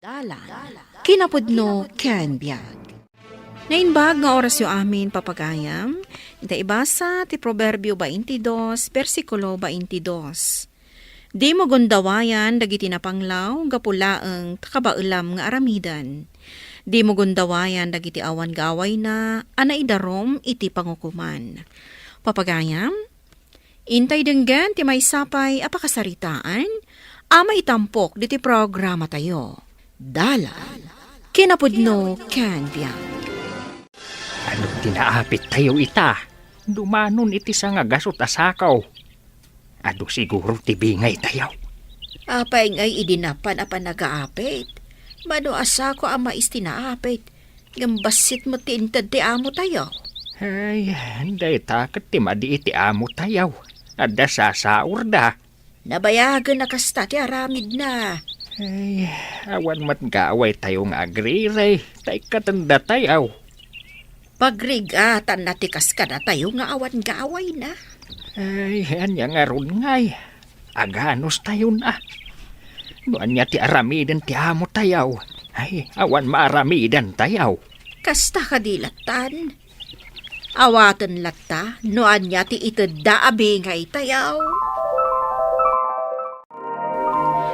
Dalan, kinapudno ken biag. Nainbag nga oras yu amin papagayam, ita ibasa ti Proverbio 22, versikulo 22. Di mo gundawayan dagiti napanglaw, gapulaeng takabaulam nga aramidan. Di mo gundawayan dagiti awan gaway na, anaidarom iti pangukuman. Papagayam, intay denggan ti may sapay apakasaritaan, ama itampok diti programa tayo. Dalan, kinapudno ken biag. Ano tinaapit tayo ita? Dumanon iti sa nga gasot asakaw. Ado siguro tibingay tayo. Apay ngay idinapan apan nagaapit. Mano asa ko ama istinaapit. Gambasit mo tintad ti amo tayo. Ay, day takat ti madi iti amo tayo. Adda sasaur da. Nabayagan na kasta ti aramid na. Ay, awan mat gaway tayo nga agriray. Tay katanda tayo. Pagrigatan na tikas ka na tayo nga awan gaway na. Ay, anya nga ron ngay. Aganos tayo na. Noan niya ti aramidan ti amo tayo. Ay, awan maaramidan tayo. Kasta kadilatan. Awatan latta, noan niya ti itadda abingay tayaw.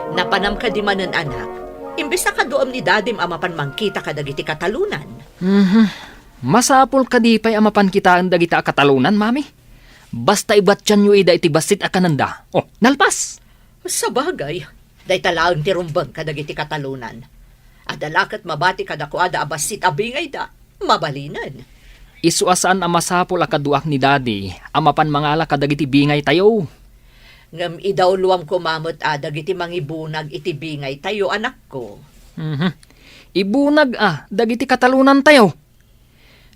Napanam ka di manan anak, imbes na kadoam ni dadim amapan mangkita ka dagiti katalunan. Masapol kadipay amapan kita ang dagita katalunan, mami. Basta ibatyan nyo ida iti basit akananda. Oh, nalpas! Sa bagay, day talaang tirumbang ka dagiti katalunan. Adalakat mabati ka dako ada abasit abingay da, mabalinan. Isuasaan ang masapol akaduak ni daddy, amapan mangala kadagiti bingay tayo. Ngam idaw luwam kumamot adag iti mangibunag iti bingay tayo anak ko. Ibunag dagiti katalunan tayo.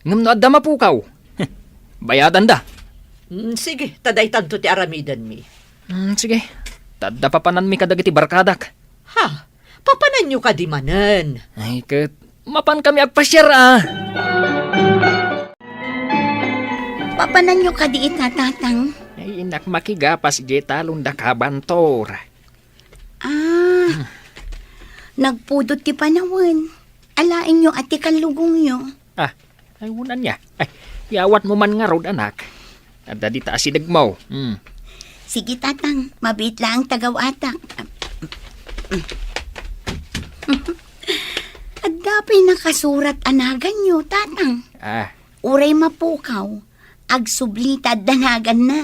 Ngam no adda mapukaw. Bayadan da. Sige, taday tanto ti aramidan mi. Sige, tadda papanan mi kadagiti barkadak. Ha, papanan nyo ka di manan. Ay, mapan kami agpasyar Papanan nyo ka di itatatang. Ay, inak makigapas di talon da kabantor. Nagpudot ti panawan. Alain nyo at ti kalugong nyo. Ay, unan niya. Ay, yawat mo man nga rod, anak. Adda di taas sidag mo. Sige tatang, mabit lang tagawatak. Adapay nakasurat anagan nyo, tatang. Uray mapukaw, agsublita danagan na.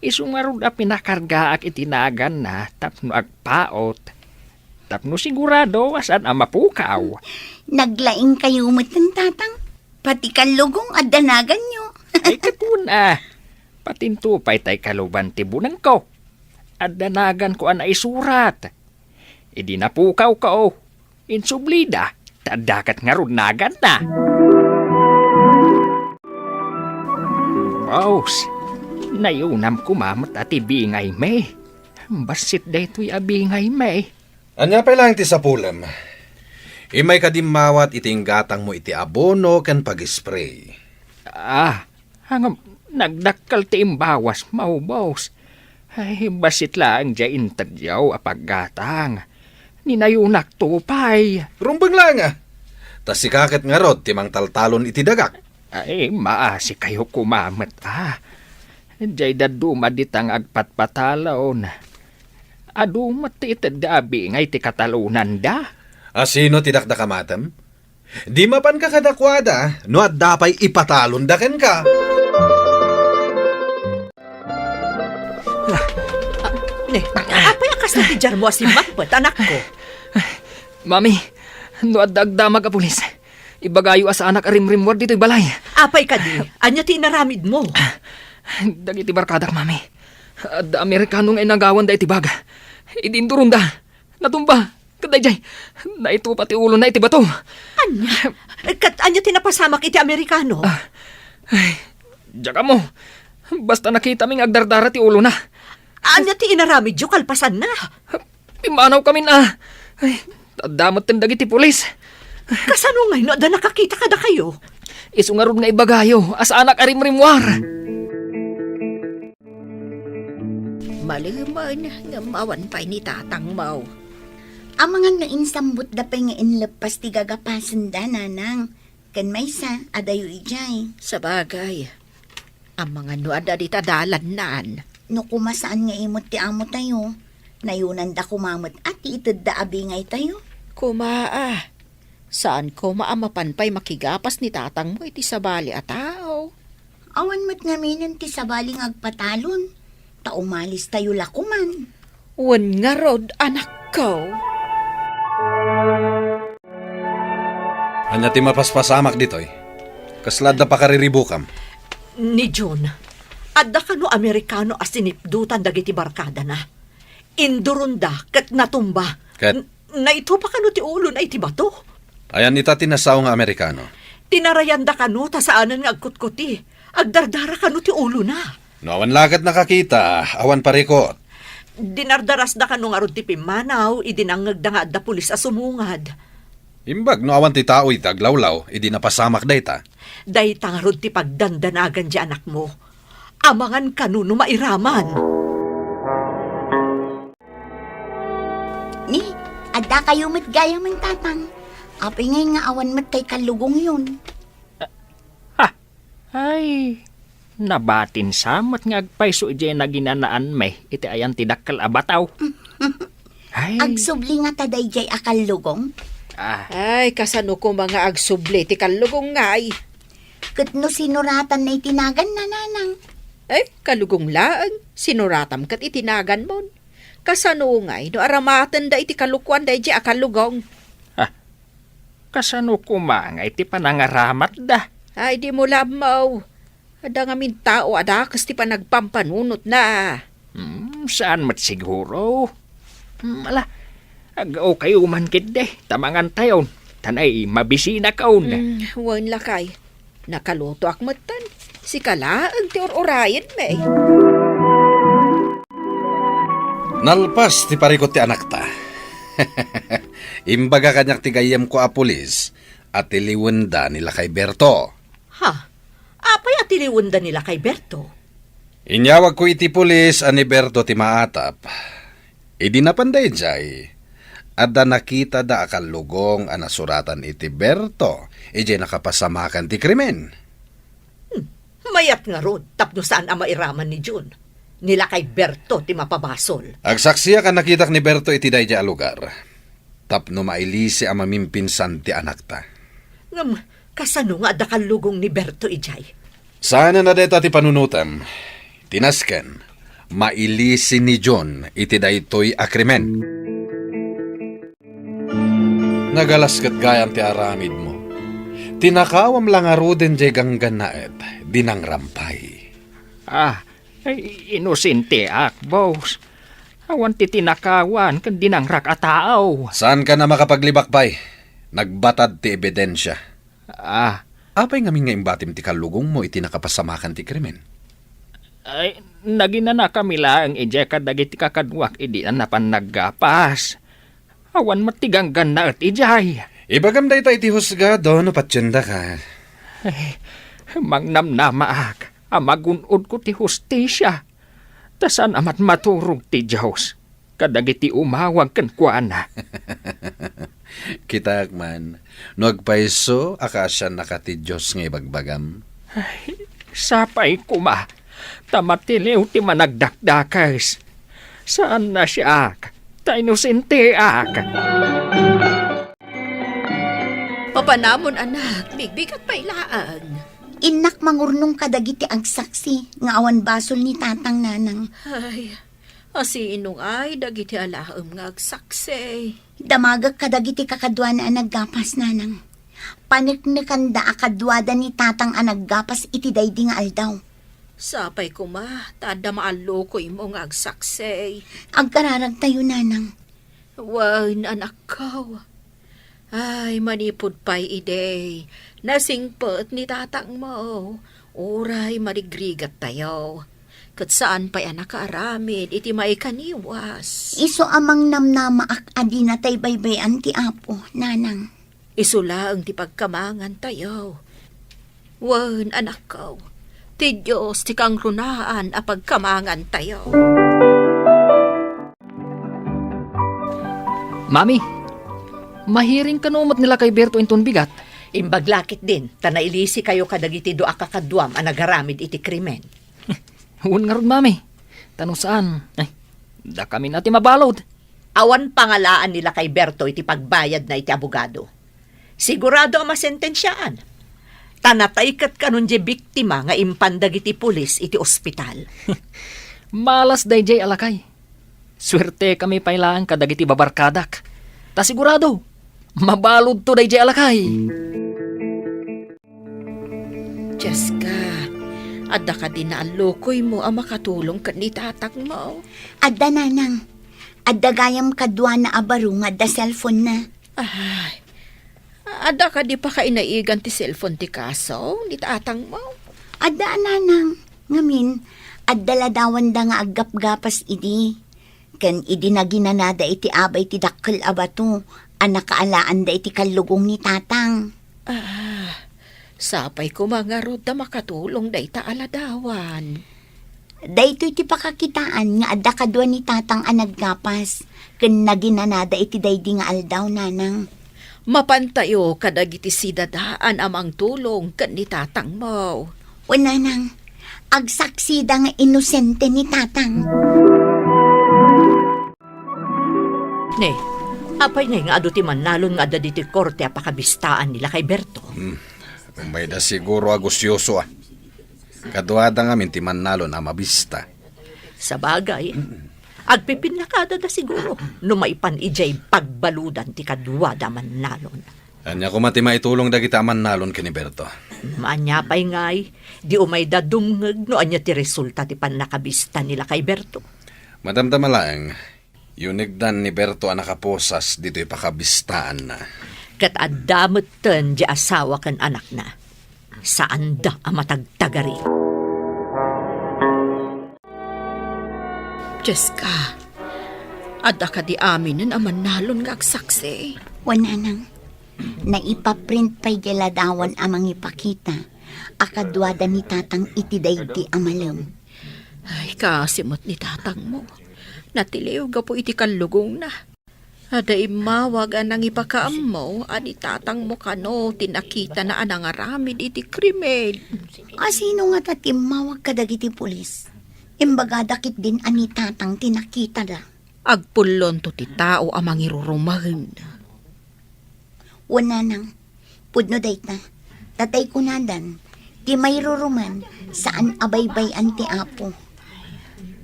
Isungarod a pinakargaak itinagan na tapno agpaot. Tapno sigurado asan ang mapukaw. Naglaing kayo matang tatang. Pati kalugong at danagan nyo. Ay kapuna. Patintupay tay kaluban tibunang ko. At danagan ko ang naisurat. Idi napukaw ka o. Insublida. Tadakat nga runagan na. Boss. Nayunam kumamot at ibingay may. Basit daytoy abingay may. Anya pa lang iti sapulam. Imay kadimawat iting gatang mo iti abono kan pag-spray. Hangam nagdakkel ti imbawas mau boss. Ay basit lang dyan tadyaw apaggatang. Ninayunak tupay. Rumbang lang Tas si kaket nga rod timang taltalon iti dagak. Ay maasi kayo kumamot Diyay dadumad ditang agpatpatalaon. Adumat ti itadabi ngay ti katalunan da. Asino tidakda kamatam? Di mapan ka kadakwada, no at dapay ipatalon daken ka. Apay akas na ti jar mo si Makbat, anak ko. Mami, no adagdamag a pulis. Ibagayo asa anak arimrimwar dito'y balay. Apay ka di, anya ti inaramid mo. Dagiti barkadak, mami. Adda Amerikano nga inagawan da iti baga. Idinturong da. Natumba. Kadayjay. Naito pati ulo na iti bato. Anya? Anya ti napasamak iti Amerikano? Diyaga mo. Basta nakita ming agdardara ti ulo na. Anya ti inaramid yu kalpasan na? Imanaw kami na. Tadamot tin dagiti pulis. Kasano ngay no da nakakita ka da kayo? Isungarod nga ibagayo. Asa anak arimrimwar. Maluman nga mawan pa'y ni tatang mau. Amangan nga insambot da pa nga inlepas ti gagapasan da, nanang. Kan may sa, adayo ijay. Sa bagay, ang mga nuada di tadalan naan. No kumasaan nga imot ti amo tayo, nayunan da kumamot at itid da abingay tayo. Kumaa, saan ko maamapanpay makigapas ni tatang mo iti sabali a tao? Awan mo't nga minan ti sabaling agpatalon. Ta umalis tayo lakuman. Wan nga rod, anak ko. Anya ti mapaspasamak ditoy. Kaslad da pa kariribukam. Ni John, adda kano Amerikano asinipdutan dagiti barkada na. Indurunda kat natumba. Ket? Na ito pa kano ti ulo na iti bato. Ayan ita tinasaw nga Amerikano. Tinarayanda kano ta saanan nga agkutkuti. Agdardara kano ti ulo na. No awan lagad nakakita, awan parikot. Dinardaras da kano nga rod ti Pimanaw, idinangag da nga adda pulis asumungad. Imbag no awan ti tao ita aglawlaw, idi napasamak da ita. Day tangarod ti pagdandanagan di anak mo. Amangan kano no mairaman. Ni, adda kayo mo't gaya man tatang. Apay ngay nga awan mo't kay kalugong yun. Ay, nabatin samot nga agpayso ije na ginanaan may iti ayan tidakkal abataw. Ay, Agsubli nga taday jay akalugong. Ay, kasano ko mga agsubli, ti kalugong ngay. Kat no sinuratan na itinagan na nanang. Ay, kalugong laang, sinuratam kat itinagan mon. Kasano ngay, no aramatan da iti kalukwan da iti akalugong. kasano kumanga iti panangaramat da. Ay, di mo lamaw. Ada nga min tao, ada kas ti panagpampanunot na. Saan mat siguro? Ala, agaw kayo mankit de, tamangan tayon. Tanay, mabisina kaon. Wan lakay. Nakaluto akmatan. Si kala ang ti orayan may. Nalpas ti parikot ti anak ta. Imbaga kanyak ti gayem ko a pulis at iliwanda nila kay Berto. Ha? Apay at iliwanda nila kay Berto? Inyawag ko iti pulis ani Berto ti maatap. Idi napanday jay. Adda nakita da akalugong anasuratan iti Berto. Ije nakapasamakan ti krimen. Mayat nga rod, tapno saan ang mairaman ni Jun. Nila kay Berto ti mapabasol. Agsaksiya ka nakitak ni Berto iti dayja a lugar. Tapno mailisi ang mamimpinsan ti anak ta. Ngam, kasano nga adakal lugong ni Berto ijay? Sana na deta ti panunutan. Tinasken, mailisi ni John iti daytoy a krimen. Nagalaskat gayam ti aramid mo. Tinakawam lang aruden jay ganggan naet, dinang rampay. Ay, inosente ak, boss. Awan ti tinakawan, kan dinangrak a tao. Saan ka na makapaglibakbay? Nagbatad ti ebidensya. Apay ngamin nga imbatim ti kalugong mo iti nakapasamakan ti krimen. Ay, naginana kami lang ije kadagiti kakadwak idi na napanaggapas. Awan matiganggan na at ijay. Ibagam da ita iti husgado no patsyenda ka. Ay, mangnamnamaak, amagunod ko ti hustisya. Tasan amat maturog ti Diyos. Kadagiti umawag kan kuana. Kitak man, no agpaiso, akasya nakati Diyos nga ibagbagam. Sapay kuma, tamatiliw ti managdakdakas. Saan na siya ak? Ta inosente ak. Papanamon anak, bigbigat pa ilaan. Inak mangurnong kadagiti agsaksi nga awan basol ni tatang nanang. Ay, asinong ay, dagiti alaam nga agsaksi. Damagag kadagiti kakadwa na anaggapas nanang. Paniknikan da akadwada ni tatang anaggapas iti daydi nga aldaw. Sapay ko ma, tada maalo ko imo nga agsaksi. Agkararag tayo nanang. Wan, anak ko. Ay, manipod pa'y ide. Nasingpot ni tatang mo. Uray, marigrigat tayo. Kat saan pa'y anak kaaramid, iti may kaniwas. Iso amang namnamaak adi na tay baybayan ti apo, nanang. Isula ang ti pagkamangan tayo. Wan, anak ko. Ti Diyos, ti kang runaan a pagkamangan tayo. Mami, mahiring kanumot nila kay Berto inton bigat. Imbaglakit din, tanailisi kayo kadagiti doa kakadwam ang nagaramid iti krimen. Huwag nga ron, Mami. Tanong saan? Ay, da kami natin mabalod. Awan pangalaan nila kay Berto iti pagbayad na iti abogado. Sigurado ang masentensyaan. Tanatay kat kanon di biktima nga impandag iti pulis iti ospital. Malas day alakay. Swerte kami pailaan kadagiti babarkadak. Ta sigurado, mabalod to day alakay. Jessica, adda ka din na alokoy mo ang makatulong ka ni tatak mo. Adda nanang. Adda gayam kadwa na abaro nga da cellphone na. Ay, adda ka di pa ka inaigan ti cellphone ti kaso, ni tatang mo. Adda nanang. Ngamin, adda ladawan da nga agap-gapas idi. Ken idi na ginanada iti abay ti dakkel abato. Anak kaalaan da iti kalugong ni tatang. Sapay ko mga rod na makatulong day ta aladawan. Dayto iti pakakitaan nga adda kadwa ni tatang anaggapas. Ken naginanada iti daydi nga aldaw nanang. Mapantayo kadagiti sidadaan amang tulong kan ni tatang mo. O nanang, agsaksida nga inosente ni tatang. Ne, apay na nga ado ti manalon nga adda diti korte apakabistaan nila kay Berto. May da siguro agusyoso Kaduada nga minti manalo na mabista. Sa bagay, agpipinakada da siguro no maipan ijay pagbaludan ti kadwada manalon. Anya ko mati maitulong dagita manalon kini Berto. Maanya pa'y ngay, di umay da dumngeg no anya ti resulta ti panakabista nila kay Berto. Madamdama lang, yunigdan ni Berto ang nakaposas dito'y pakabistaan na. Kat addamutan di asawa kan anak na. Saan da ang matagtagari? Jessica, adda ka di aminin ang manalon nga agsaksi. O nanang, naipaprint pa'y geladawan amang ipakita. Akadwada ni tatang iti daydi amalam. Ay, kasimot ni tatang mo. Natiliw ga po iti kalugong na. Ada imawag anang ipakaam mo, ani tatang mo kano, tinakita na anang aramid iti krimen. Sino nga tatimawag kadagiti pulis? Imbaga dakit din ani tatang tinakita da. Agpulon to ti tao amang irurumahin. O nanang, pudno dayta, tatay kunadan, ti may ruruman, saan abaybay anti apo.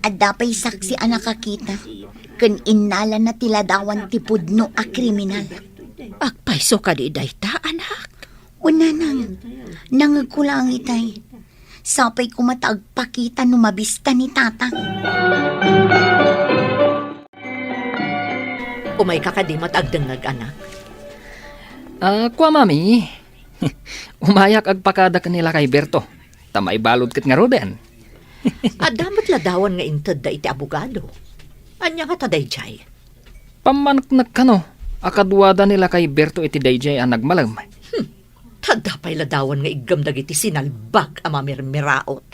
At dapay saksi ang nakakita, kun innala na tiladawan ti pudno a kriminal. Agpaiso ka di dayta, anak. O nanang, nangagkulang itay, sapay kumatagpakita no mabista ni tatang. Umay kakadimat agdangag anak. Kwa mami, umayak agpakada kanila kay Berto. Tamay balod kat nga roden. Adamat ladawan nga inted da iti abogado. Anya nga taday jay. Pamanaknak kano, akadwada nila kay Berto iti dayjay ang nagmalam. Tada pa'y ladawan nga igamdag iti sinalbag ang mamirmiraot.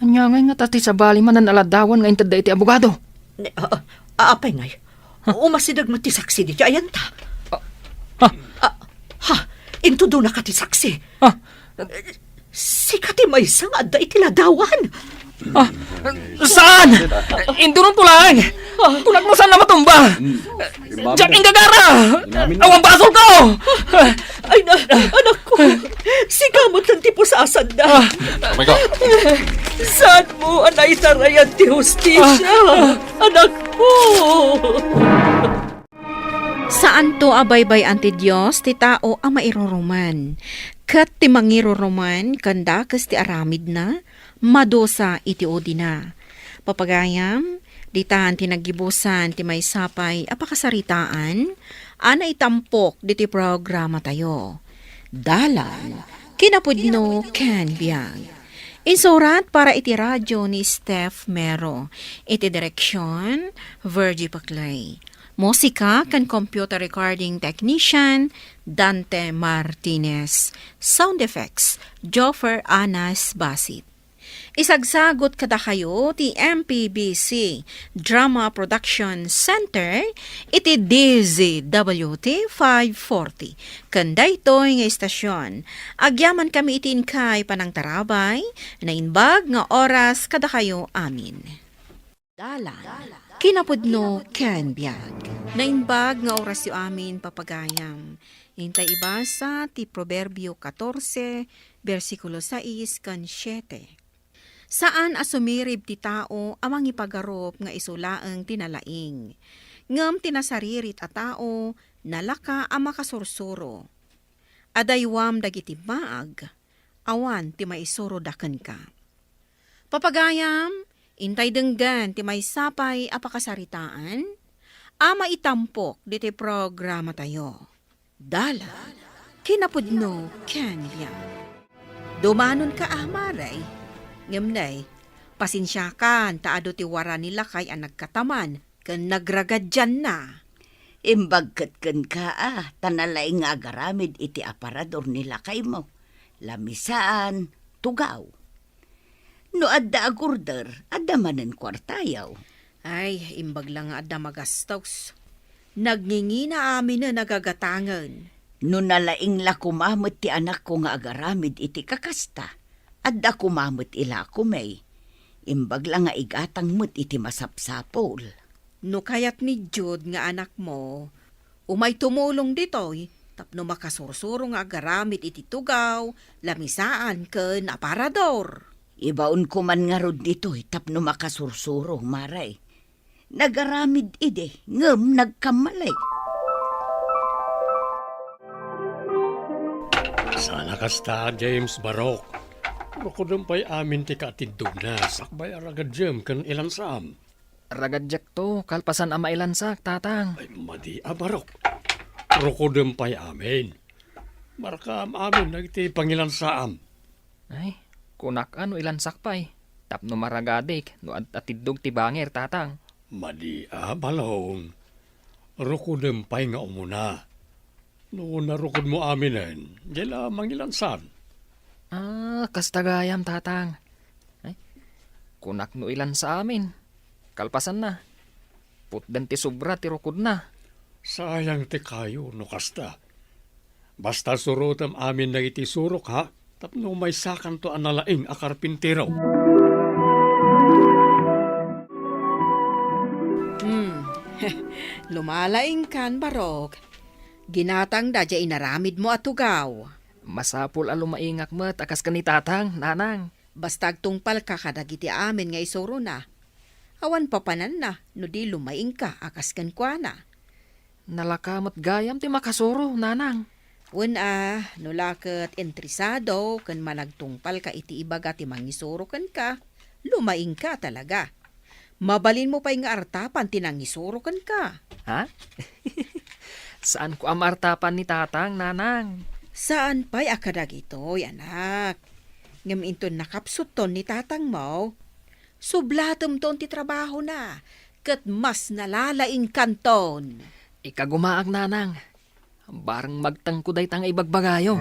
Anya nga tati sa bali manan aladawan nga inted da iti abogado. Apay ngay, umasidag mo ti saksi di ayan ta. Into doon na ka ti saksi. Si kati may isang adda iti ladawan. Saan? Indurong tulang! Tulak mo saan na matumba! Jack Ingagara! Awang basol ko! Ay na, anak ko, si kamot lang ti pusasan na. Oh my God! Saan mo anay tarayan ti hustisya? Anak ko! Saan to abaybay anti Diyos, ti tao ang mairuruman. Kat ti mangiruruman, kandakas ti aramid na, madosa iti odi na. Papagayam, ditahan ti nagibusan ti may sapay apakasaritaan, ana itampok diti programa tayo. Dalan, kinapudno Ken Biag. Insurat para iti radyo ni Steph Mero. Iti direksyon, Virgie Paclay. Musika kan computer recording technician, Dante Martinez. Sound effects, Joffer Anas Basit. Isagsagot kada kayo ti MPBC Drama Production Center iti DZWT 540. Kanda ito'y nga istasyon. Agyaman kami itin kay panang tarabay na inbag nga oras kada kayo amin. Dalan. Kinapudno ken biag. Nainbag nga oras yu amin papagayam. Hintay ibasa ti Proverbio 14, versikulo 6 kan 7. Saan asumirib ti tao amang ipagarop nga isulaeng tinalaing. Ngem tinasaririt a tao nalaka ang makasursuro. Adaywam dagiti maag, awan ti maisuro daken ka. Papagayam, intay denggan ti may sapay apakasaritaan, ama itampok diti programa tayo. Dala, kinapudno ken biag. Dumanon ka amaray, ngemnay, pasinsyakan taado ti wara nila kay ang nagkataman, ken nagragadyan na. Imbagkat ken ka tanalay nga agaramid iti aparador nila kay mo. Lamisaan, tugaw. No adda agurder, adda manen kwartayaw. Ay, imbag lang nga adda magastos. Nagngingina amin na nagagatangan. No nalaing la kumamot ti anak ko nga agaramid iti kakasta, adda kumamot ila kumay. Imbag lang nga igatang mo't iti masapsapol. No kayat ni Jude nga anak mo, umay tumulong ditoy, tapno makasursuro nga agaramid iti tugaw, lamisaan ken aparador. Ibaon ko man nga rod dito'y tapno makasursuro, maray. Nagaramid ide, ngem nagkamalay. Sana kasta, James Barok. Rukudumpay amin ti katindog na, sakbay aragad jem kan ilansam. Ragadyak to, kalpasan ama ilansak, tatang. Ay, madi Barok. Rukudumpay amin. Markam amin, nagti pangilansaam. Ay, kunak ano ilansak pa'y. Tapno maragadik, no atidog ti banger, tatang. Madi balong. Rukudumpay nga umuna. Noon narukod mo aminen, jela mangilansan. Kastagayam, tatang. Ay, kunak no ilan sa amin. Kalpasan na. Putdan ti sobra ti rukod na. Sayang ti kayo, no kasta. Basta surutam amin na iti surok ha, tapno may sakan to analaing akarpintero. Lumalaing kan, Barok. Ginatang dadya inaramid mo at tugaw. Masapul alumaingak mo, akas ka ni tatang, nanang. Bastag tungpal ka kadagiti amin nga isuro na. Awan papanan na, no di lumaing ka, akas kan kwa na. Nalakamot gayam ti makasuro, nanang. Wen nulaket entrisado, kan managtungpal ka iti ibaga ti mangisuro kan ka, lumaing ka talaga. Mabalin mo pa'y nga artapan tinangisuro kan ka. Ha? Saan ko amartapan ni tatang, nanang? Saan pa'y akadag ito'y, anak? Ngam inton nakapsut ton ni tatang mo. Sublatom ton ti trabaho na, kat mas nalalaing kanton. Ikagumaag, nanang. Barang magtangkuday tang ibagbagayo.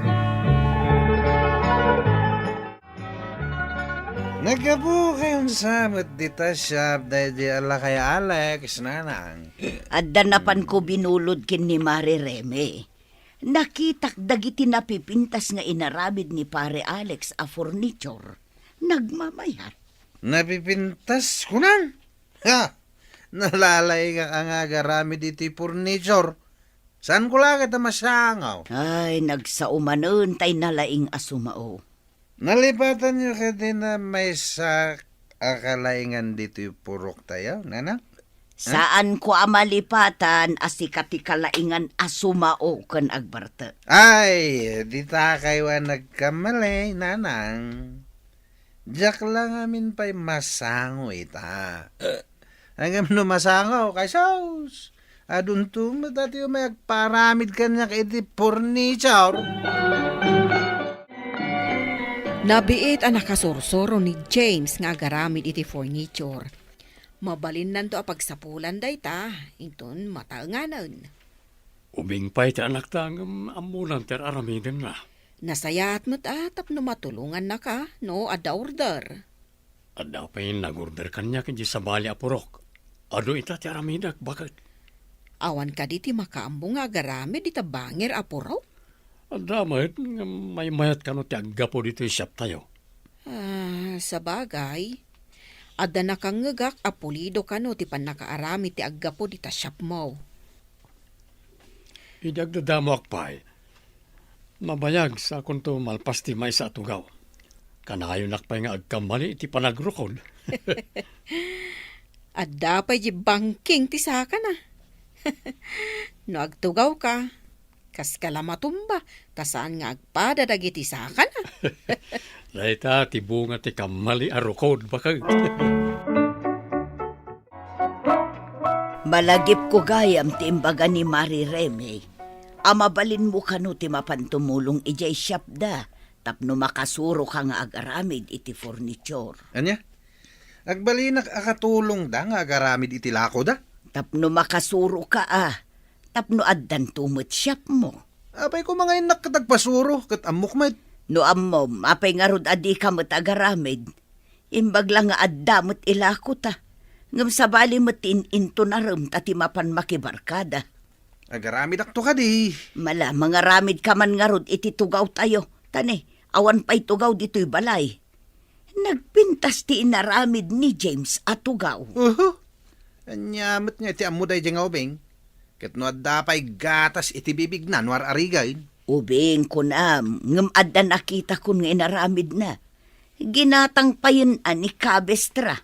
Nagabu kayong samot dita shop dahil di ala kay Alex, nanang. Adda napan ko binulod kin ni Mari Reme. Nakitak dagiti napipintas nga inaramid ni pare Alex a furniture. Nagmamayat. Napipintas ko nan. Ha! Nalalay ka nga garamid iti furniture. Saan ko lang kita masangaw? Ay, nagsaumanon tay nalaing asumao. Nalipatan niyo ka din na may sa akalaingan dito yung purok tayo, nana? Saan ko amalipatan asikati kalaingan asumao ken agbarte. Ay, di ta kayo nagkamali, nanang. Diyak lang amin pa'y masango ita. Hanggang no masango, kay saus. Adun tumo dati yung may agparamid ka niya iti furniture. Nabiit ang nakasursuro ni James nga agaramid iti furniture. Mabalin nanto a pagsapulan day ta, inton mataenganan. Ubing pa'y ti anak tang amunan ter aramiden na. Nasayat mo't atap no matulungan na ka, no, ada order. At dapat nag-order kanya kanya sa bali apurok. Ano ita ti aramidak, bakit? Awan ka di ti makaambo nga agarami di ta bangir apuraw. At damat, may mayat ka no ti aggapo dito shop tayo. Sa bagay, adda na kang ngagak apulido ka no ti panakaarami ti aggapo di ta shop mo. Idagdadamo akpay. Mabayag sa kunto malpas ti may sa tugaw. Kanayon nakpay nga agkamali iti panagrukod. Adda pa di banking ti saka na. No agtugaw ka, kas kalamatumba, tasaan nga agpada dagiti saka na. Laita ti bunga ti kamali arukod bakag. Malagip ko gayam ti imbaga ni Mari Reme. Amabalin mo kano ti mapantumulong ijay shop da. Tapno makasuro ka nga agaramid iti furniture. Anya? Agbalinak akatulong da nga agaramid iti lako da? Tapno makasuro ka Tapno addan tumot shop mo. Apay ko mga inak katagpasuro kat amok met. No ammom, apay nga rod adi ka mo't agaramid. Imbag lang nga addamot ilako ta. Ngam sabali mo't into na rum tati mapan makibarkada. Agaramid akto ka di. Mala, mga ramid ka man nga rod iti tugaw tayo. Tane, awan pa'y tugaw dito'y balay. Nagpintas ti inaramid ni James at tugaw. Anyamot nga iti amuday dyan nga ubing. Kat no adapay gatas iti bibig na war arigay. Ubing ko na, ngam adda nakita ko nga inaramid na. Ginatang pa yun ni Cabestra.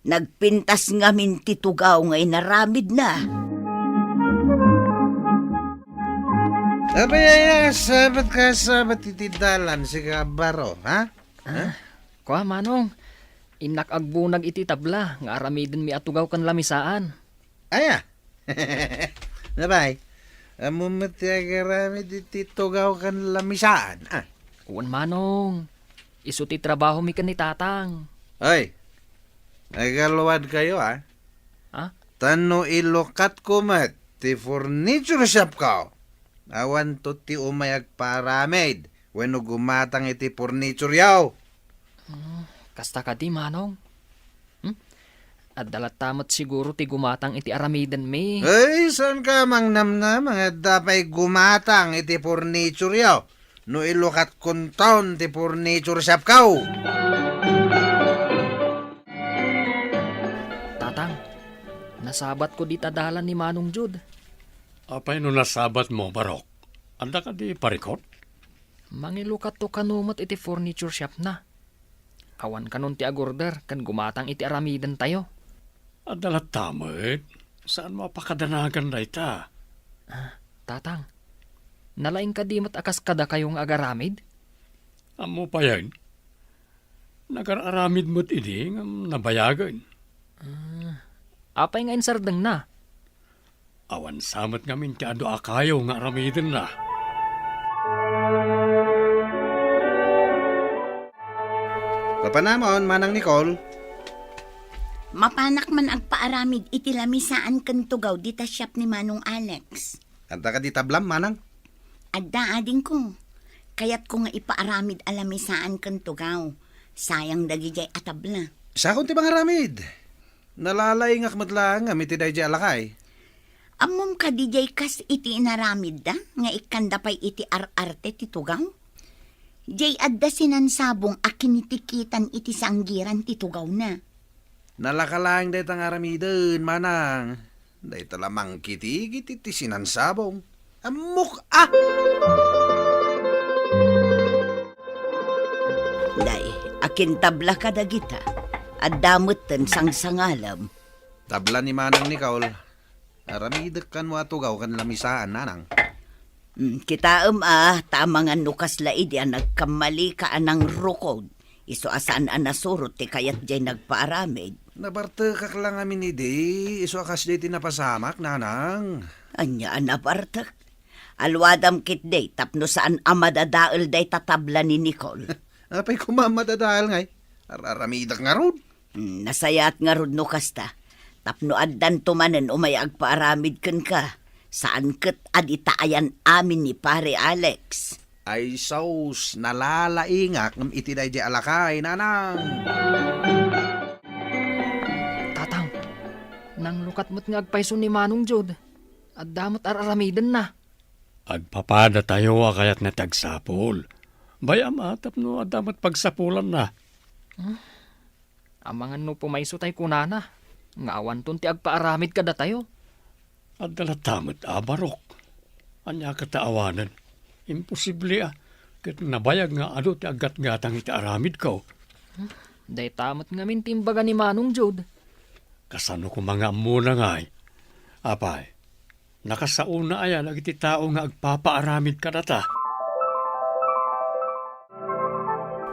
Nagpintas nga min ti tugaw nga inaramid na. Abay, sabat iti dalan si Kabaro, ha? Kwa, manong. Inak agbunag iti tabla, nga aramidin mi atugaw kan lamisaan. Aya. Nabay, amumati agaramid iti tugaw kan lamisaan, ah? Kuwan, manong. Isu ti trabaho mi kan ni tatang. Oy, nagaluwad kayo, ha? Ha? Tano ilokat ko mat, ti furniture shop ka. Awan to ti umayag paramid, weno gumatang iti furniture yaw. Kasta ka di, manong. At dalatamat siguro ti gumatang iti aramidan mi. Ay, saan ka mang namnam, mga dapay gumatang iti furniture yaw. No ilokat kuntaon ti furniture shop ka. Tatang, nasabat ko di tadalan ni Manong Jud. Apay no nasabat mo, Barok? Anda ka di parikot? Mangilukat to kanumot iti furniture shop na. Awan kanon ti agorder kan gumatang iti aramidan tayo. Adalat tamit. Saan mo pakadanagan na ita? Tatang, nalaing kadimot akas kada kayong agaramid? Amo pa yan. Nagararamid mo't ini ng nabayagan. Apay nga insardeng na. Awan samat nga mintiado akayo nga aramidin na. Kapanamon, Manang Nicole. Mapanak man agpaaramid iti lamisaan kan tugaw dita shop ni Manong Alex. Anta ka di tablam, Manang? Adda ading ko. Kayat ko nga ipaaramid alamisaan kan tugaw. Sayang dagijay atabla. Sa akong ti bang aramid. Nalalay nga kamadlang nga mitiday di alakay. Amom ka dijay kas iti inaramid da, nga ikanda pa'y iti ar-arte ti tugaw. Jay adda sinansabong akinitikitan iti sanggiran ti tugaw na. Nalakalang day tang aramidin, Manang. Day talamang kitigit iti sinansabong. Amok, ah! Day, akin tabla ka dagita. At damutan sang sangalam. Tabla ni Manang Nicole. Aramidak kan mo atugaw kan lamisaan, Nanang. Kita tamangan nukas laid yan nagkamali ka anang rukod. Iso asaan anasurot ti kayat jay nagpaaramid. Nabarte kak lang amin ni di. Iso akas di tinapasamak, Nanang. Anya anabartak. Alwadam kit day tapno saan amadadaal day tatabla ni Nicole. Apay kumamadadahal ngay. Aramidak nga rod. Nasayat nga rod nukas ta. Tapno addan tumanen umay agpaaramid ken ka. Saan ket aditaayan amin ni pare Alex. Ay saus, nalalaingak ng itiday di alakay, nanang. Tatang, nang lukat mo't nga agpaiso ni Manong Jod. At damot araramidan na. Agpapada tayo kayat na tagsapol. Bayam atap no damat pagsapulan na. Amangan no pumaiso tayo kunana. Ngawan ton ti agpaaramid kada tayo. At dalatamat abarok. Anya kataawanan. Imposible Kat nabayag nga ado ti agat-gatang itaaramid ko. Day tamat nga min timbaga ni Manong Jod. Kasano ko mga muna nga Apay, nakasauna ayan agiti tao nga agpapaaramid ka data.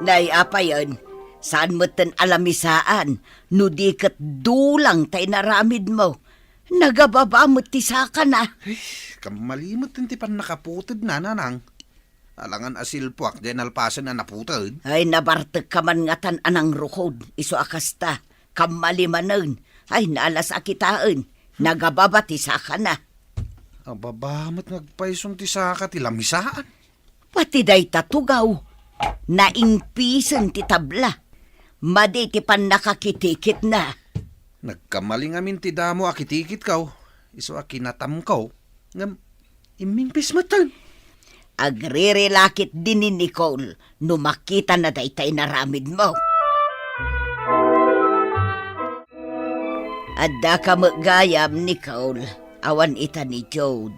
Nay, apayon, saan mo tan alamisaan? No di kat dulang tay naramid mo. Nagababa mo tisaka na. Kamalimot ti pan nakaputid na, nanang. Alangan asilpuak, dyan alpasan na naputid. Ay, nabartag ka man nga tan anang rukod. Iso akasta, kamalimanon. Ay, naalas akitaan. Nagababa tisaka na. Ababamot ngagpaison ti saka ti lamisaan. Pati day tatugaw. Naingpisen ti tabla. Madi ti pan nakakitikit na. Nagkamaling amin ti damo akitikit kaw. Iso akinatam kaw. Ngam, imingpis matan. Agririlakit din ni Nicole no makita na daytay naramid mo. Adda ka magayam, Nicole. Awan ita ni Jode.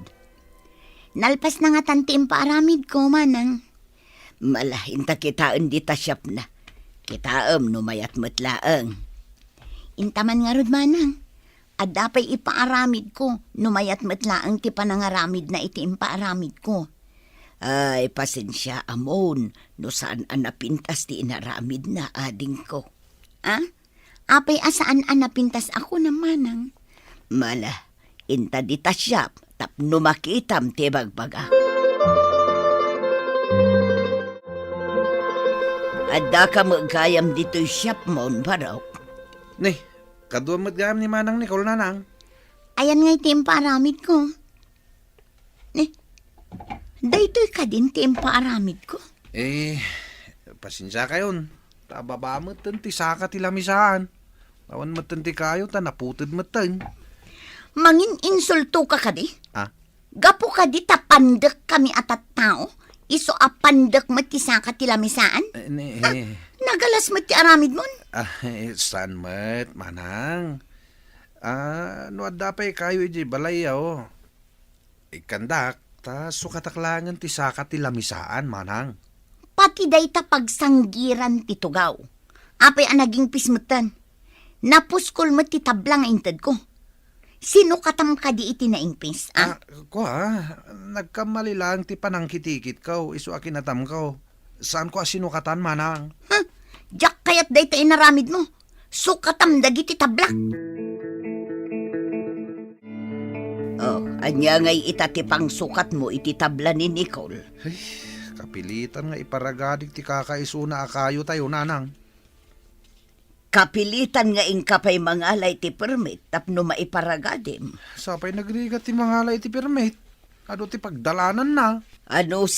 Nalpas na nga tantim paaramid ko, manang. Malahinta kitaan di tasyap na. Kitaam numayat matlaang. Intaman nga rod, manang. Adda pa'y ipaaramid ko. Numayat matlaang ti panangaramid na iti impaaramid ko. Ay, pasensya amon, no saan anapintas ti inaramid na ading ko. Ah? Apay asaan anapintas ako namanang? Mala, inta di tasyap, tapno makitam ti bagbaga. Adda ka magayam dito'y siyap mon baraw. Ni, kadwa matgayam ni manang Nicole, nanang. Ayan nga'y timparamid ko. Daytoy ka din timparamid ko. Pasensya kayon. Tababa matan ti saka ti lamisaan. Awan matan ti kayo, ta naputid matan. Mangin insulto ka di? Ah? Gapo ka di tapandak kami atat tao? Iso apandak matisa ka ti lamisaan? Nagalas mo ti aramid mon? Saan mat, manang? No adapay kayo iji balay o. Ikandak, ta sukataklangan ti saka ti lamisaan, manang. Pati day ta pagsanggiran ti tugaw. Apay ang naging pismutan. Napuskol mo ti tablang intad ko. Sino katam ka di iti naingpis, ah? Nagkamali lang ti panangkitikit kaw, iso akinatam kaw. Saan ko asinukatan, manang? Diyak kayat day ta inaramid mo. Sukatam dagi ti tabla. Anya ngay itatipang sukat mo iti tabla ni Nicole. Kapilitan nga iparagadik ti kakaisuna akayo tayo, nanang. Kapilitan nga ingkapay mangalay ti permit tapno maiparagadim. Sapay nagrigat ti mangalay ti permit. Ado ti pagdalanan na. Ano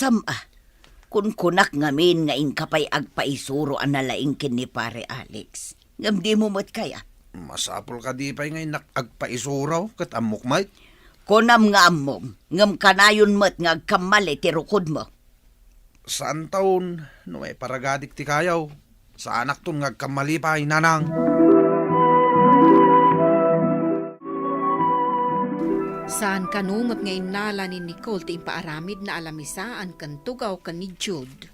kun kunak ngamin nga ingkapay agpaisuro ang nalaingkin ni pare Alex. Ngam di mo mat kaya? Masapol ka di pa'y ngay agpaisuraw kat amok mait. Kunam nga amom, ngam kanayon mat nga agkamali ti rukod mo. Saan taon, no may paragadik ti kayaw. Sa anak ton ngagkamali pa, nanang. Saan kanungot nga inala ni Nicole ti impaaramid na alamisaan kan tugaw kan ni Jude.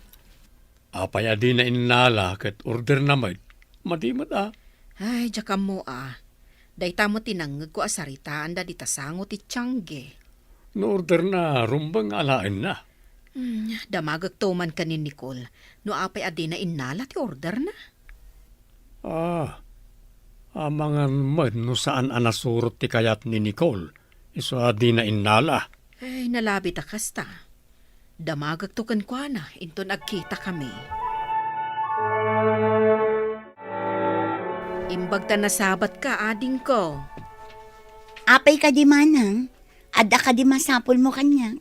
Apay adi na inala kat order na madimat Ay, jaka mo Dayta mo tinangag ko asaritaan da ditasango ti tiyangge. No order na rumbang alain na. Damagag tuman ka ni Nicole. No apay adi na inala ti order na. Amangan no saan anasurot ti kayat ni Nicole. Iso adi na inala. Ay, nalabi ta kasta. Damagag to kan kwa na, into nagkita kami. Imbag ta nasabat ka, ading ko. Apay ka di manang, adda ka di masapol mo kanya.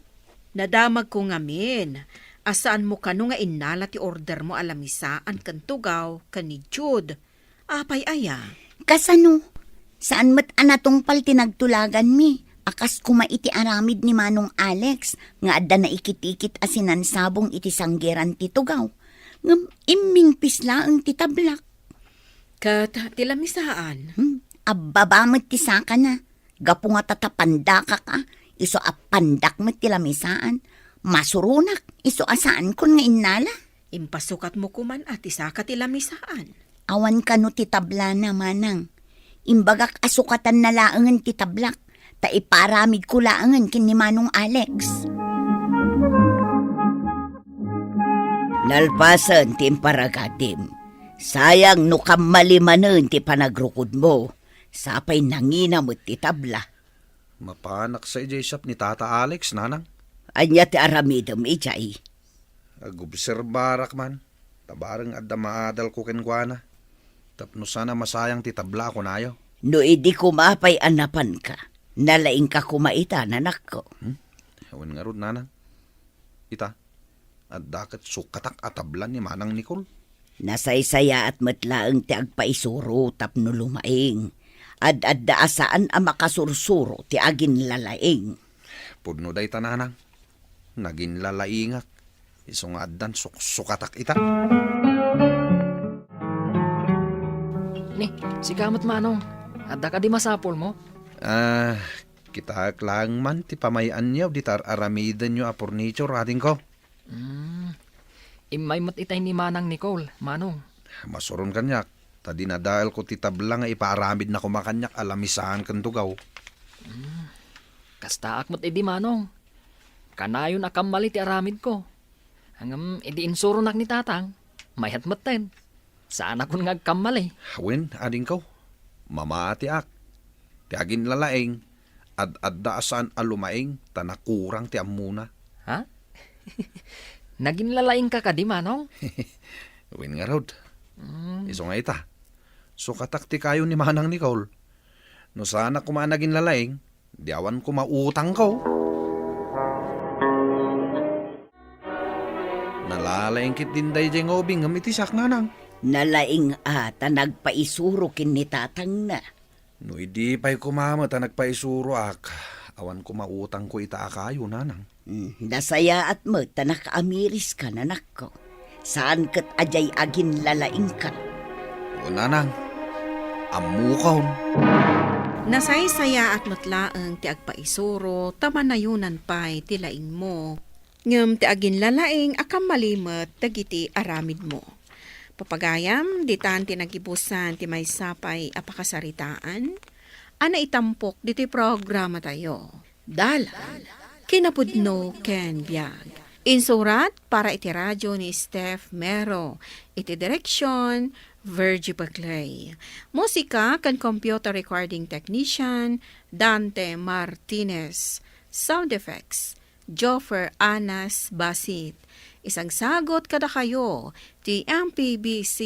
Nadamag ko ngamin. Asaan mo kano nga inala ti order mo alamisaan kan tugaw kan ni Jude. Apay aya. Kasano? Saan mat anatong pal tinagtulagan mi? Akas kuma iti aramid ni Manong Alex, nga adda na ikit-ikit asinan sabong iti sanggeran ti tugaw. Ngam imming pisla ang titablak. Kat tilamisaan. Ababa mo't ti saka na. Gapo nga tatapanda ka ka. Iso apandak mo't tilamisaan. Masurunak. Iso asaan kun nga inala. Impasukat mo kuman at isa ka tilamisaan. Awan ka no titabla na manang. Imbagak asukatan na laangan titablak. Ta iparamid ko laangan kin ni Manong Alex. Nalpasan tim paragatim. Sayang no kamalimanan ti panagrukod mo. Sapay nangina mo ti tabla. Mapanak sa ijay shop ni Tata Alex, nanang. Anya ti aramidam ijay. Agobserbarak man. Tabarang adda maadal ko kenkwana. Tapno sana masayang titabla ko nayo. No idi kumapay anapan ka. Nalaing ka kumaita nanak ko. Ewan nga ron, nanang. Ita, at dakat sukatak atablan ni Manang Nicole. Nasaysaya at matlaang ti agpaisuro tapno lumaing. Ad daasaan ang makasursuro ti agin lalaing. Pudno day tananang. Naging lalaingak. Isong addan sukatak ita. Ni, si Kamot Manong. Adda ka di masapol mo? Kita lang man ti pamayan niyo di tar aramidan niyo a furniture ating ko. Imay mat itay ni Manang Nicole, Manong. Masuron kanyak. Tadi na dahil ko ti tabla nga ipaaramid na kumakanyak alamisahan kan tugaw. Kastaak mat idi Manong. Kanayon akam mali ti aramid ko. Hangam idi insuronak ni tatang. Mayat maten. Saan akong ngagkamali? Hawin, ading ko. Mamaati ak. Ti agin lalaing. Ad-addaasan alumaing. Tanakurang ti amuna. Ha? Naging lalaing ka di Manong? Hawin nga rod. Iso nga ita. So katakti kayo ni Manang Nicole. No sana kumanagin lalaing. Diawan ko mautang ko. Nalalaing kit dinday jeng obing ng itisak nanang. Nalaing ata nagpaisuro kin ni tatang na. No idi pa'y kumama ta nagpaisuro ak. Awan ko mautang ko ita akayo nanang. Nasaya at mo ta nakaamiris ka nanak ko. Saan kat ajay agin lalaing ka? O nanang, amukon. Nasaysaya at matlaang ti agpaisuro, tamanayunan pa'y tilaing mo. Ngam ti agin lalaing akam malimot dagiti aramid mo. Papagayam, ditan ti nagibusan ti may sapay apakasaritaan, ana itampok diti programa tayo. Dala, kinapudno ken biag. Insurat para iti radyo ni Steph Mero. Iti direksyon, Virgie Baclay. Musika kan computer recording technician, Dante Martinez. Sound effects, Joffer Anas Basit. Isang sagot kada kayo, ti MPBC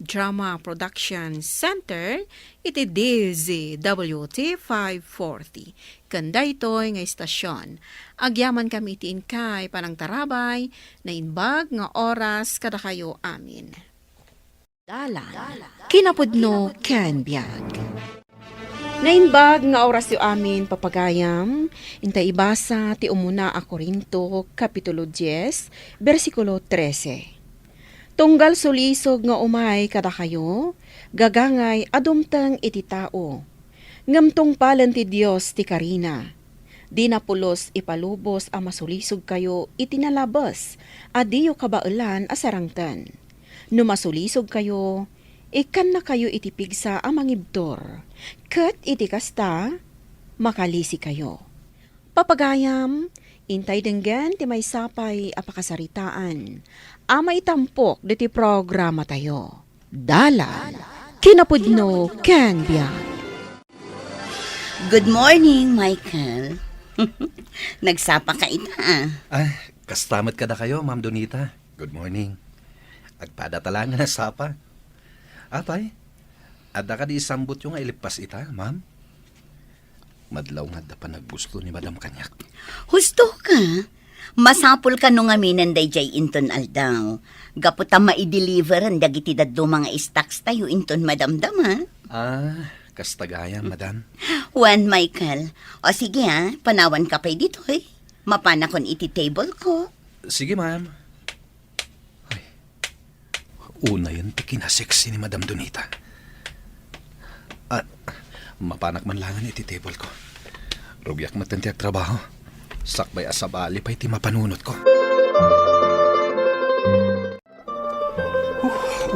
Drama Production Center, iti DZWT 540. Kanda ito'y nga istasyon. Agyaman kami ti inkay panang tarabay, na inbag nga oras kada kayo amin. Dalan, kinapudno ken biag. Nainbag nga oras yu amin papagayam, intay ibasa ti umuna a Corinto, Kapitulo 10, versikulo 13. Tunggal sulisog nga umay kada kayo, gagangay adumtang iti tao. Ngamtong palan ti Diyos ti karina. Di napulos ipalubos a masulisog kayo itinalabas, adiyo kabailan asarangtan. No masulisog kayo, ikan na kayo itipigsa a mangibdor. Kat iti kasta, makalisi kayo. Papagayam, intay denggan ti may sapay apakasaritaan. Ama itampok diti programa tayo. Dala, kinapudno ken biag. Good morning, Michael. Nagsapa ka ita. Kastamat ka na kayo, Ma'am Donita. Good morning. Agpadatalangan na sapa. Apay, ada ka di isambot yung ilipas ita, ma'am. Madlaw nga da pa nagbusto ni Madam Kanyak. Husto ka. Masapul ka nung aminin dayjay inton aldaw. Gaputa maideliveran dagiti daddo mga stocks tayo inton madamdam ha. Kastagayan, madam. Juan Michael. O sige ha, panawan ka pa'y dito eh. Mapana kon iti table ko. Sige, ma'am. Ay, una yun, kinasexy ni Madam Donita. Mapanak man langan iti table ko. Rugyak matantiyak trabaho. Sakbay asabali pa iti mapanunot ko.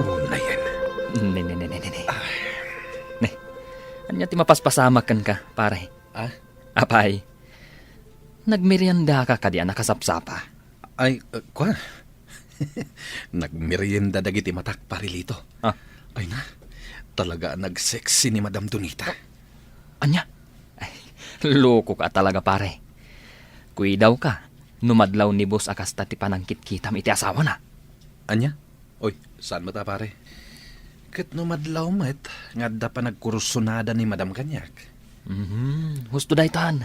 Una yan. Ne. Anya ti mapaspasamak kan ka, pare. Apay. Nagmerienda ka kadi nakasapsapa. Ay, kwa? Nagmerienda dagiti matak parilito. Ay na, talaga nagsexy ni Madam Donita. Anya? Ay, loko ka talaga, pare. Kuy daw ka, numadlaw ni boss akasta ti panangkit-kitam iti asawa na. Anya? Oy, saan mata pare? Kat numadlaw met, nga da pa nagkursunada ni Madam Kanyak. Husto daytan.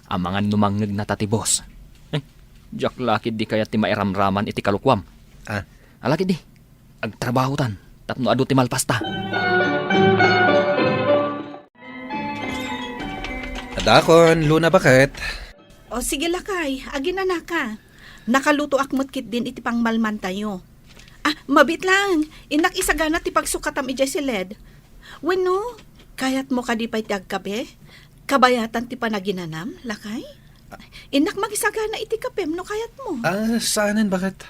Ang mga numangeg na tati boss. Jack lakid di kaya ti mairamraman iti kalukwam. Alakid di, agtrabaho tan, tapno adu ti malpasta. Adakon, Luna bakit? O sige lakay, agin na ka. Nakaluto akmot kit din iti pangmalman tayo. Mabit lang. Inak isagana ti pagsukatam ijay si Led. Weno, kayat mo ka di pa'y ti agkape? Kabayatan ti panaginanam, lakay? Inak magisagana iti kapem no kayat mo. Saanin bakit?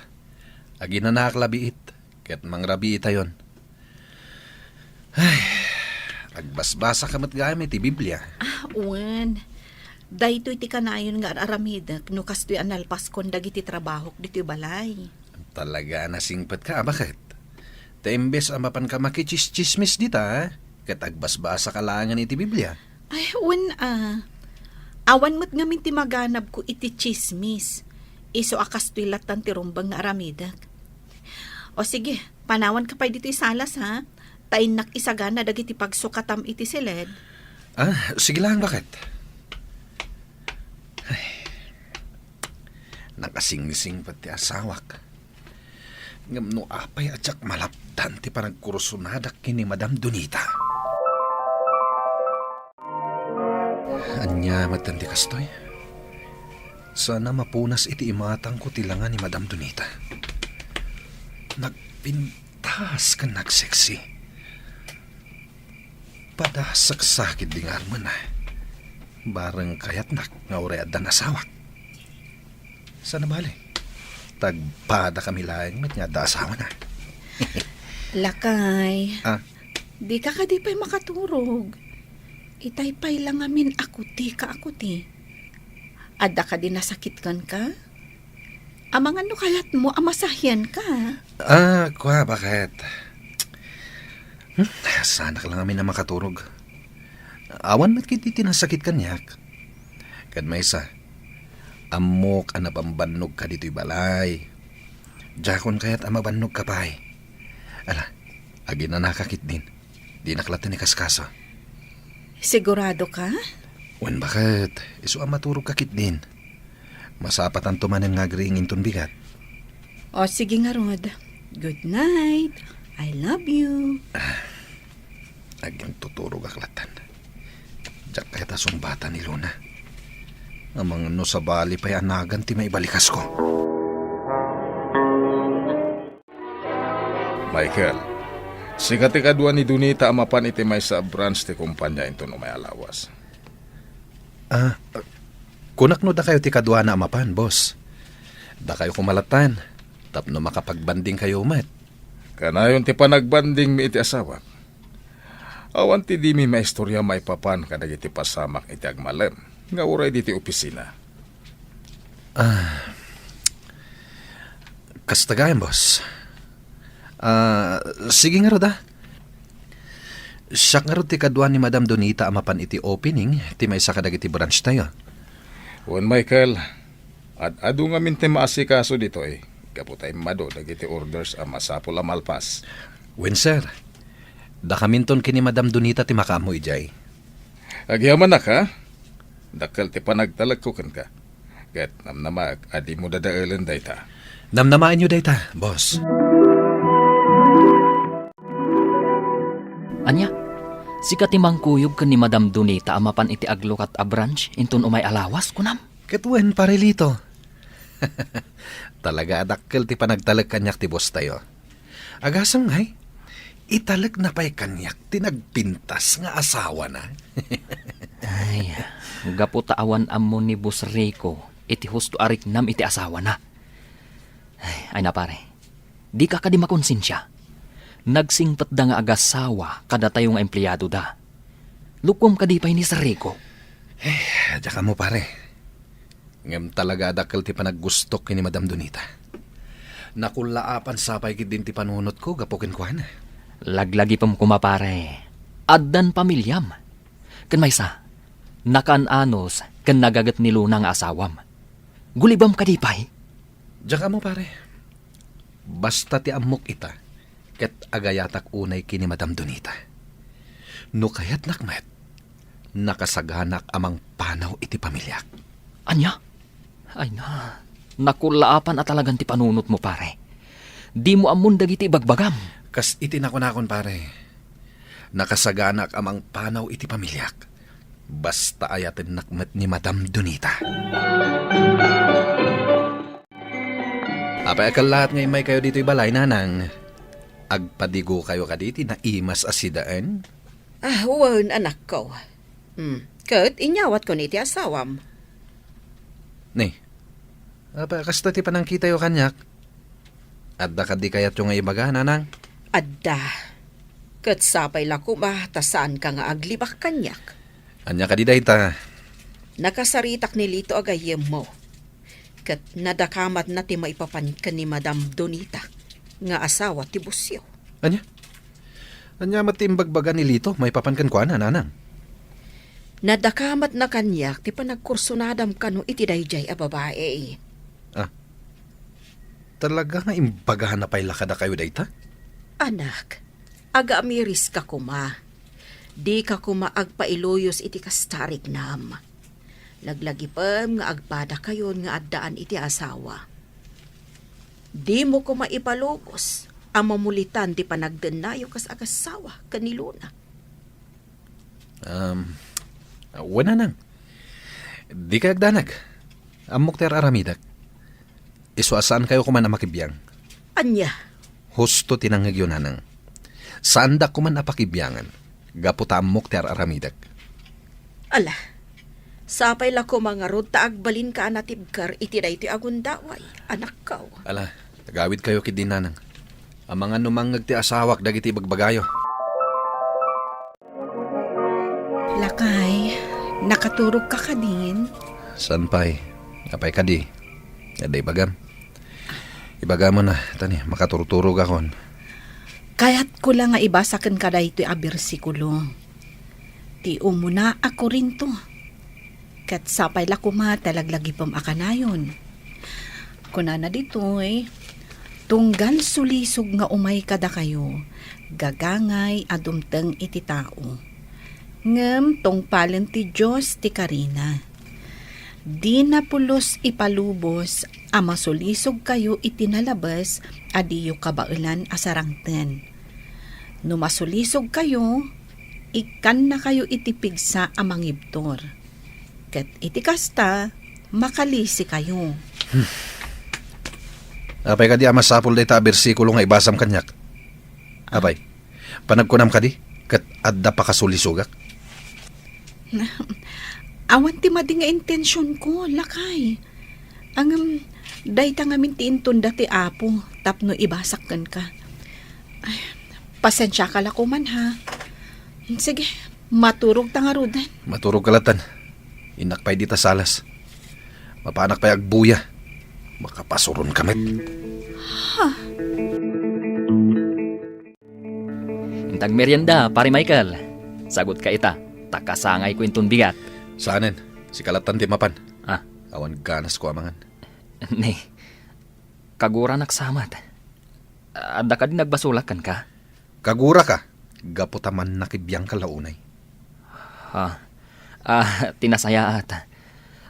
Agi na nakaklabiit. Ket mangrabiit ayon. Ay, agbasbasa kamat gamit ti Biblia. Uwan. Dahito iti kanayon nga aramidak no kastoy analpas kon dagiti trabahok dito balay. Talaga nasingpet ka, bakit? Ta imbes amapan ka makichismismis dita, ha? Ket agbasbasa ka langan iti Biblia. Ay, uwan awan mo't ngamin ti maganab ko iti chismis. Iso akastoy latan ti rumbang nga aramidak. O sige, panawan ka pa dito isalas ha. Tainak isagana dagiti pagsukatam iti siled. Sige lang, bakit? Ay, nakasing-sing pati asawak. Ngam no apay atsak malapdan ti parang kursunadak kini Madam Donita. Anya matanti kastoy. Sana mapunas iti imatang ko tilangan ni Madam Donita. Nagpintas ka nagseksi. Padasaksakit di nga arman na. Barang kayat nga uread na nasawak. Sana bali? Tagpada kami laing met nga da asawa na. Lakay. Di ka di pa'y makaturog. Itay pa'y lang amin akuti ka akuti. Ada ka din nasakit kan ka? Amang ano kayat mo, amasahyan ka. Kwa, bakit? Sana ka lang amin na makaturog. Awan met kiti tinasakit kanyak. Kad may isa, amok anapambanog ka dito'y balay. Jakon kaya't amabanog ka pa'y. Ala, agi na nakakit din. Di naklatan ni kaskaso. Sigurado ka? Wan bakit? Iso maturog kakit din. Masapat ang tumanan nga agriingin ton bigat. O sige nga Rod. Good night. I love you. Aging tuturog aklatan. Diyak kaya't asumbatan ni Luna. Amang no sa bali pa'y anagan ti maibalikas ko. Michael, sigati kadua ni Donita amapan iti may sa branch ti kumpanya into no may alawas. Kunak no da kayo ti kadwa na amapan, boss. Da kayo kumalatan. Tapno makapagbanding kayo umat. Kanayon ti panagbanding mi iti asawa. Awan ti di mi maistorya maipapan kadag iti pasamak iti agmalem. Nga uray diti opisina. Kastagayan, boss. Sige nga Roda. Siya nga ti kadwa ni Madam Donita amapan iti opening, ti may sa kadag iti branch tayo. Juan Michael, at adu nga min ti maasikaso dito kaputay mado dagiti orders a masapol a malpas. Wen sir, da kaminton kini Madam Donita ti makamoy jay. Agyaman na ka? Dakal ti panagtalag ko kan ka. Kat namnamag, adi mo dadaalan dayta. Namnamaan nyo dayta, boss. Anya, si katimang kuyog kan ni Madam Donita amapan iti aglokat a branch intun umay alawas kunam. Katwen parelito. Talaga adakkel ti panagtalag kanyak ti boss tayo. Agasang ngay, italag na pa'y kanyak ti nagpintas nga asawa na. Ay, gaputa awan ammo ni Boss Rico iti husto arik nam iti asawa na. Ay na pare, di ka kadi makonsensya. Nagsingpat da nga agasawa kada tayo nga empleyado da. Lukom kadi pa'y ni Sir Rico. Diyan ka mo pare. Ngem talaga adakkel ti panaggustok ni Madam Donita. Nakulaapan sapay kid din ti panunot ko gapukin ko na. Laglagi pam kumapare. Addan pamilyam. Kan maysa, nakananos kan nagagat ni Luna nga asawam. Gulibam kadipay. Diyan ka mo pare. Basta ti amok ita, ket agayatak unay kini Madam Donita. No kayat nakmet, nakasaganak amang panaw iti pamilyak. Anya? Ay na, nakulaapan at talagang ti panunot mo pare. Di mo amon dagiti bagbagam. Kas iti nakunakon pare. Nakasaganak amang panaw iti pamilyak. Basta ayatin nakmet ni Madam Donita. Apay akal lahat ngayon may kayo dito'y balay, nanang. Agpadigo kayo kaditi na imas asidaan. Wan anak ko. Kat, inyawat ko ni ti asawam. Ni, apay kasta ti panangkita yo kanyak. Adda ka di kayat yung nga ibaga, nanang. Adda. Kat sapay lako ba, tasaan ka nga aglibak kanyak. Anya ka di dayta. Nakasaritak ni Lito agayem mo. Kat nadakamat na ti maipapan ka ni Madam Donita, nga asawa ti Busyo. Anya? Anya matimbagbaga ni Lito, may papankan ko na, nanang. Nadakamat na kanyak ti panagkursunadam kano iti dayjay a babae. Talaga nga imbagahan na pa'y lakada kayo dayta? Anak, aga amiris ka kuma. Di ka kuma agpailuyos iti kastarig nam. Laglagipam nga agpada kayon nga addaan iti asawa. Di mo kuma ipalubos ang mamulitan ti panagdenayo kas agasawa kaniluna. Wala nang. Di ka agdanag. Amok ter aramidak. Isuasaan kayo kuman na makibiyang. Anya, Husto tinangag yun, nanang. Saan da kuman napakibyangan? Gaputa amok ter aramidak. ala, sapay lako mga rod taagbalin ka anatibkar iti dayti agundaway, anak kaw. Ala, tagawid kayo kid din, nanang. Ang mga numangag ti asawak dagiti bagbagayo. Lakay, nakaturog ka din. San pa'y? Apay ka di? Aday bagam. Ibaga mo na, tani, makaturturog akon. Kaya't ko lang nga ibasakan ka da ito'y abersikulo. Ti umuna ako rin to. Kat sapay lako talaglagi pam akanayon. Kuna na dito'y, tunggal sulisog nga umay kada kayo, gagangay adumteng iti tao. Ngem tong palen ti Diyos ti Karina. Di na pulos ipalubos ama sulisog kayo itinalabas adiyo kabailan asarangten. No masulisog kayo, ikan na kayo itipigsa amang ibtor. Ket iti kasta, makalisi kayo. Apay ka di amasapol day ta bersikulo nga ibasam kanyak. Apay, panagkunam ka di? Kat adda pa kasulisugak. Awan ti madi nga intensyon ko, lakay. Ang dayta nga mintiin tunda ti apo, tapno ibasakkan ka. Ay, pasensya ka lako man ha. Sige, maturog ta nga rudan. Maturog kalatan. Inakpay di ta salas. Mapanak pa'y agbuya. Makapasuron kamit. Intag merienda, pare Michael. Sagot ka ita, takasangay ko intun bigat. Saanen? Si kalatan ti mapan. Ah, Awan ganas ko amangan. ne, kagura naksamat. Adda ka din nagbasulakan ka? Kagura ka. Gaputaman nakibiyang kalaunay. Tinasaya at.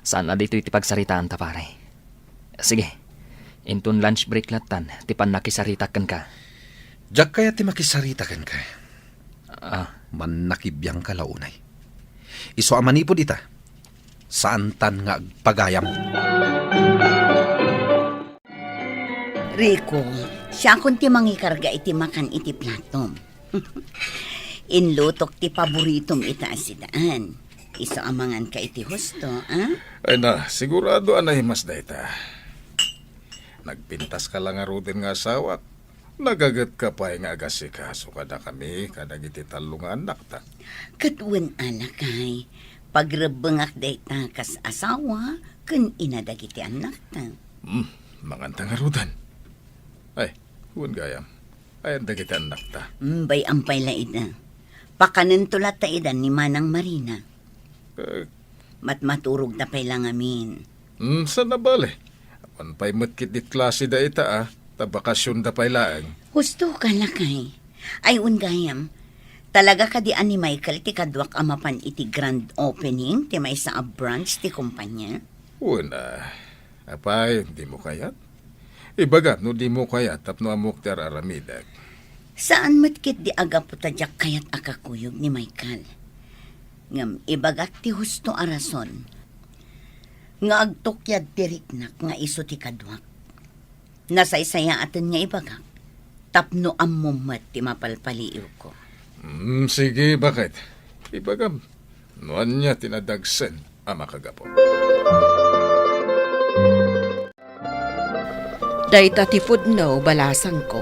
Saan na dito iti pagsaritaan ta pare? Sige, inton lunch break latan, tipan nakisaritakan ka. Jak kaya ti makisarita kan ka. Ah, Man nakibiyang ka launay. Iso amanipod ita. Saan tan nga agpagayam? Rico, siya kung ti mangikarga iti makan iti platom. Inlutok ti paboritom ita asidaan. Iso amangan ka iti husto, ah? Ay na, sigurado anahimas da ita. Nagpintas ka lang nga rutin nga asawa. Nagagat ka pa nga agasikaso kada kami, kada giti talo nga anak ta. Katuan alakay, pagrebengak dayta kas asawa, kun inadagiti anak ta. Manganta nga rutan. Ay, huwag gayam. Ay, dagiti anak ta. Bay ampay la ida. Pakanen tulat ta idan ni Manang Marina. Matmaturog na pay lang amin. Sana bale? Apan pa'y matkit dit klase da ita tabakasyon da pa'y laang. Husto ka lakay. Ay ungayam, talaga ka di ani Michael ti kadwak amapan iti grand opening ti may sa a branch ti kumpanya? Una, apay, di mo kayat? Ibagat no di mo kayat tapno amok ti aramidag. Saan matkit di aga putadyak kayat akakuyog ni Michael? Ngam ibagat ti husto arason. Nga agtukyad ti riknak nga iso ti kadwak. Nasaysaya atin nga ibagak. Tapno ammumat ti mapalpaliw ko. Sige, bakit? Ibagam, noan niya tinadagsen ama kagapo. Dayta ti pudno balasang ko.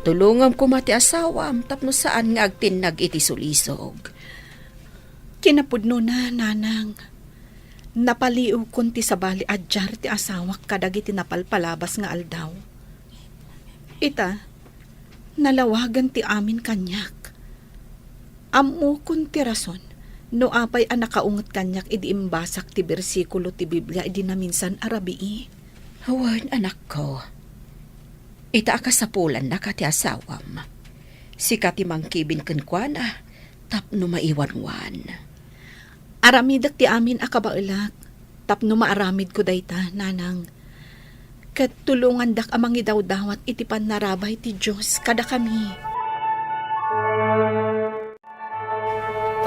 Tulungan ko mati asawam tapno saan nga agtinag iti sulisog. Kinapudno na, nanang. Napaliw kun ti sabali adjar ti asawak kadagiti napalpalabas nga aldaw. Ita, nalawagan ti amin kanyak. Ammo kun ti rason, no apay ang nakaungot kanyak idi imbasak ti bersikulo ti Biblia idi na minsan arabii. Hawan anak ko, ita akasapulan na ka ti asawam. Sika ti mangkibin kenkwana, tapno maiwanwan. Aramidak ti amin akabailak, tapno maaramid ko dayta, nanang. Kat tulungan dak amang idawdawat iti panarabay ti Diyos kada kami.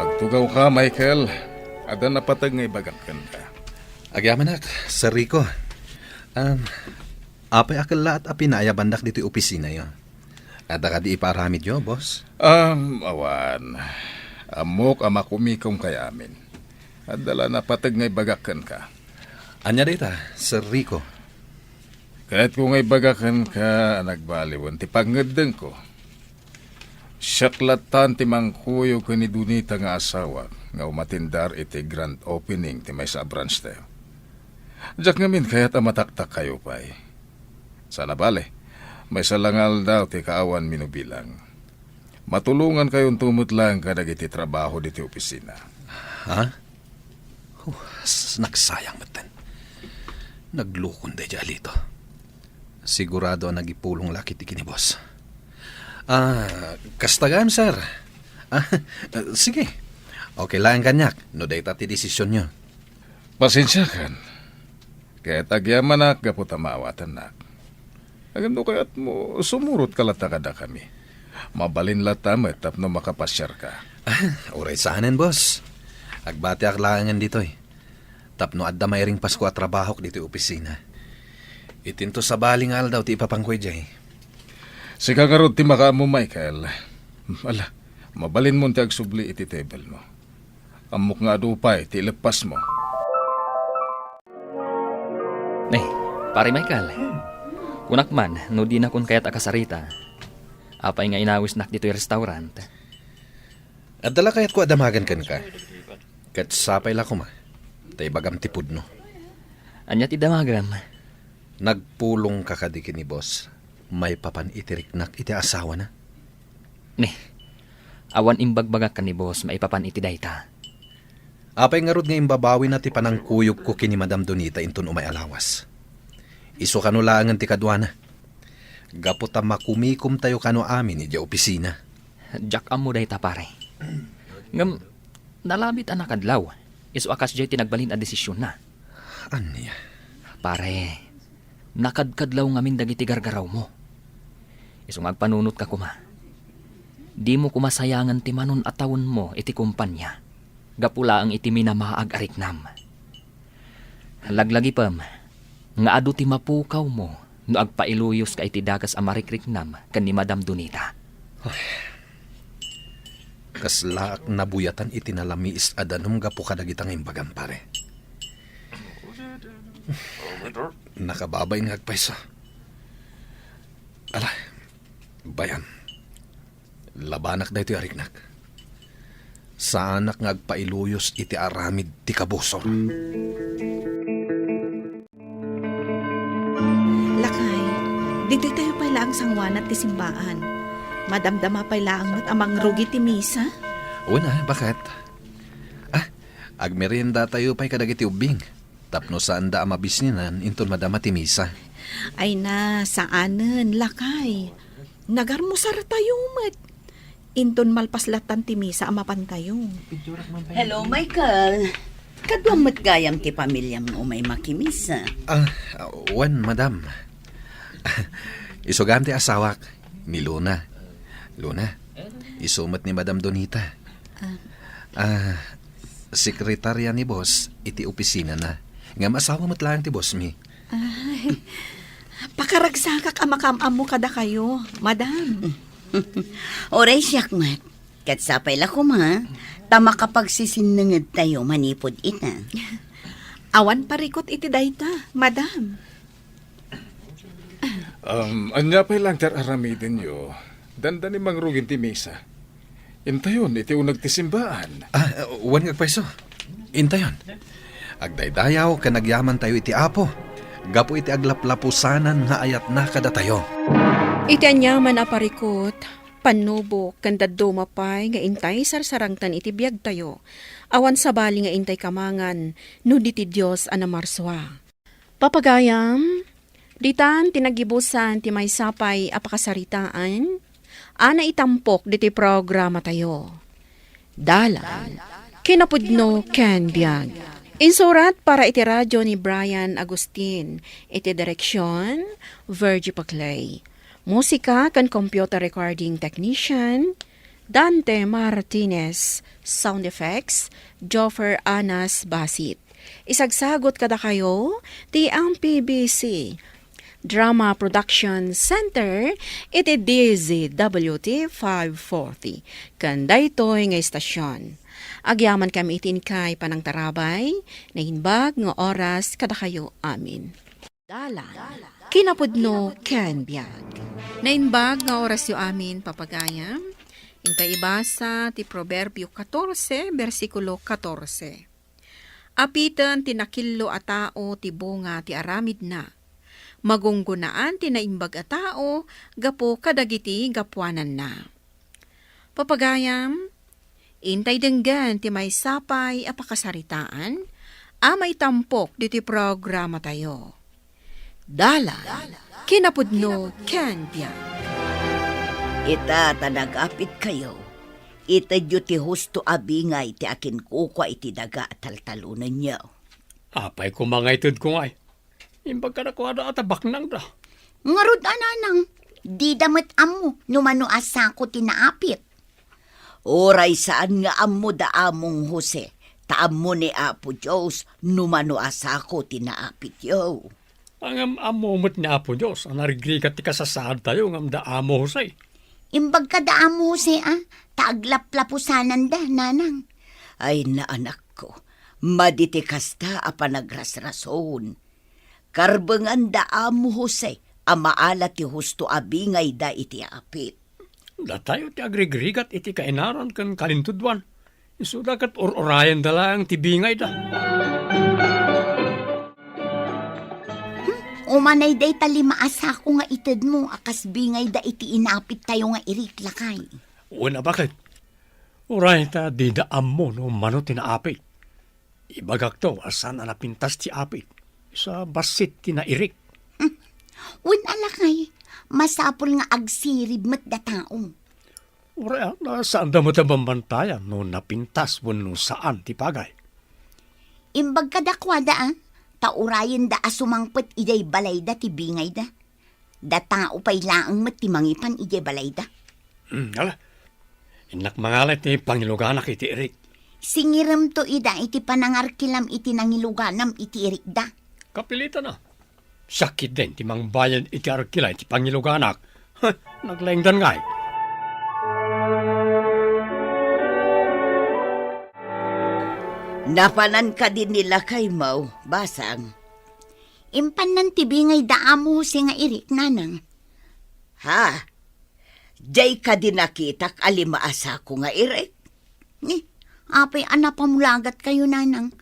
Agtugaw ka, Michael. Ada napatag nga ibagakan ka. Agyaman nak, Sir Rico. Apay akala at apinayabandak dito opisina yo. Ada ka di iparamid yo, boss? Awan. Amok amakumikong kay amin. Adala napatag nga ibagakan ka. Anya dita, Sir Rico. Kahit kung ibagakan ka, nagbaliwan, ti pangedeng ko. Siyaklatan ti mangkuyo ko ni Dunita nga asawa, nga umatindar iti grand opening ti may sa branch tayo. Diyak ngamin kaya't amataktak kayo pa'y. Sana bale, may salangal daw ti kaawan minubilang. Matulungan kayong tumutlang kadag iti trabaho diti opisina. Ha? Nagsayang matan. Naglukon day jalito. Sigurado nagipulong laki ti kini boss. Kastagan, sir. Sige. Okay lang kanyak. No day ti desisyon nyo. Pasensya kan. Kaya tagyaman nak, gapot amawatan nak. Agando kayat mo, sumurot kalata kada kami. Mabalin latamet tapno makapasyar ka. Oray saanen, boss. Agbati aklangan dito eh. Tapno adda mayring pasko at trabaho dito opisina. Itinto sa baling aldaw ti ipapangkoy jay. Si kakarot ti maka mo, Michael. Ala, mabalin mo ti agsubli iti table mo. Amok nga adupay, ti lepas mo. Pare Michael, kunak man, no di na kun kaya't akasarita. Apay nga inawis nak dito yung restaurant. Adala kayat ko adamagan kan ka. Kat sapay la ko ma. Tay bagam tipud no. Anya ti damagam. Nagpulong ka kadikin ni boss. May papan itiriknak iti asawa na. Awan imbagbagak ka ni boss, maipapan iti dayta. Apay nga rod nga imbabawi na ti panangkuyog ko kini Madam Donita inton umay alawas. Iso kanulangan ti kadwana. Gapot makumikom tayo kano amin iti opisina. Jack amo dayta pare. Ngam, nalabit anak adlaw. Iso akas jay tinagbalin a desisyon na. Anya? Pare, nakadkadlaw ngamin dagiti gargaraw mo. Isong agpanunot ka kuma. Di mo kumasayangan ti manon atawon mo iti kumpanya. Gapula ang iti minamaag ariknam. Laglagi pam, nga adu ti mapukaw mo no agpailuyos ka iti dagas amarikriknam kan ni Madam Donita. Kaslaak nabuyatan iti nalamiis adanum gapo kadagitang imbagan pare. Nakababay nga agpaysa. Ala, bayan. Labanak da ito ariknak. Saanak nga agpailuyos iti aramid ti kabusor. Lakay, dito tayo pala ang sangwan at ti simbaan. Madamdama pala ang amang rugi ti misa. Una, bakit? Agmerienda tayo pa'y kadagiti ubing. Tapno saan da amabisninan inton madama ti misa. Ay na, saanen, lakay. Nagarmusar tayo, mat. Inton malpaslatan ti misa amapan tayo. Hello, Michael. Kadwamot gayam ti pamilya mo may makimisa. Wan, madam. Isugam ti asawak ni Luna. Luna, isumat ni Madam Donita. Sekretarya ni boss, iti opisina na. Nga masawa mo't lang ti boss mi. Pakaragsakak amakamam mo kada kayo, madam. Oray siyak, mat. Katsapay la kuma. Tama kapag sisinangad tayo manipod ita. Awan parikot iti dayta, madam. Anya pa'y lang aramidin nyo. Dandan ni mangrugin ti misa. Intayon, iti unag ti simbaan. Wan ngagpaiso. Intayon. Agdaydayaw kanagyaman tayo iti apo. Gapo iti aglaplapusanan nga ayat na kada tayo. Iti anyaman aparikot, panubo, kandado mapay, nga intay sarsarangtan iti biyag tayo. Awan sabali nga intay kamangan, no di ti Diyos anamarswa. Papagayam, ditan tinagibusan ti may sapay apakasaritaan, ana itampok diti programa tayo. Dalan, kinapudno ken biyag. Insurat para iti radyo ni Brian Agustin, iti direksyon, Virgie Paclay. Musika kan computer recording technician, Dante Martinez. Sound effects, Joffer Anas Basit. Isagsagot kada kayo, ti ang PBC Drama Production Center, iti DZWT 540. Kanda ito'y nga istasyon. Agyaman kami itin kay panang tarabay, na hinbag nga oras kada kayo amin. Dalan, kinapudno ken biyag. Na hinbag nga oras yo amin papagayam, intay ibasa ti Proverbio 14, versikulo 14. Apitan tinakillo a tao ti bunga ti aramid na. Magunggunaan ti naimbag a tao, gapo kadagiti gapuanan na. Papagayam, intay denggan ti may sapay apakasaritaan, amay tampok diti programa tayo. Dalan, kinapudno ken biyag. Ita tanagapit kayo. Ita yu ti husto abingay ti akin kukwa iti daga at taltalunan niyo. Apay kumangaytod ko ngay. Imbag ka na ko ada atabak nang da. Ngarod ananang, di damat amo, numano asa ko tinaapit. Oray saan nga amo da among Jose, taam mo ni Apo Diyos, numano asa ko tinaapit yo. Ang amo mo't ni Apo Diyos, ang narigrigat ti kasasaan tayo ng da amo Jose. Imbag ka da amo Jose taaglaplapusanan da, nanang. Ay na anak ko, maditi kasta a panagrasrason. Karbangan da amo Jose, amaala ti husto abingay da iti apit. Da tayo ti agrigrigat iti kainaran kan kalintudwan. Isudakat or-orayan da lang ti bingay da. Umanay day talima asa ko nga itad mo, akas bingay da iti inapit tayo nga iriklakay. Una bakit? Orayan ta di da amo no mano tinaapit. Ibagak to asan na napintas ti apit. Sa basit tinairik. Wala alakay, masapol nga agsirib mat da tao. Orayan, saan da mo tabambantayan no napintas wano saan ti pagay. Imbag ka dakwada taurayan da asumangpet ijay balay da ti bingay da. Da tao pa'y laang mat ti mangipan ijay balay da. Ala, inak mangalit ni Pangiluganak iti Eric. Singiram to ida iti panangarkilam iti nangiluganam iti Eric da. Kapilita na. Sakit din ti mangbayan iti arkila iti Pangiluganak. Naglengdan ngay. Napanan ka din nila kay Mau, basang. Impan ng tibingay da amo si nga Eric nanang. Ha? Jay ka din nakitak alimaasa ko nga Eric. Apay anapamulagat kayo nanang.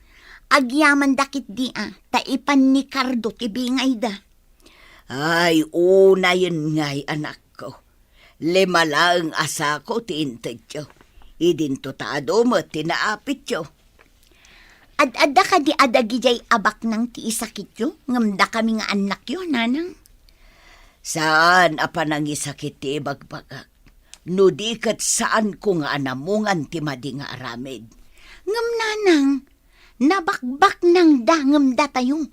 Agyaman dakit di taipan ni Cardo tibingay da. Ay, una yun nga'y anak ko. Lima lang asa ko tiintad yo. Idin totado mo tinaapit yo. Ad-ada ka di adagijay abak ng tiisakit yo. Ngamda kami nga anak yo nanang. Saan apa nang isakit ti bagbagak? Nudikat saan ko nga anamungan ti madi nga aramid. Ngam nanang, nabakbak ng dangam da tayo.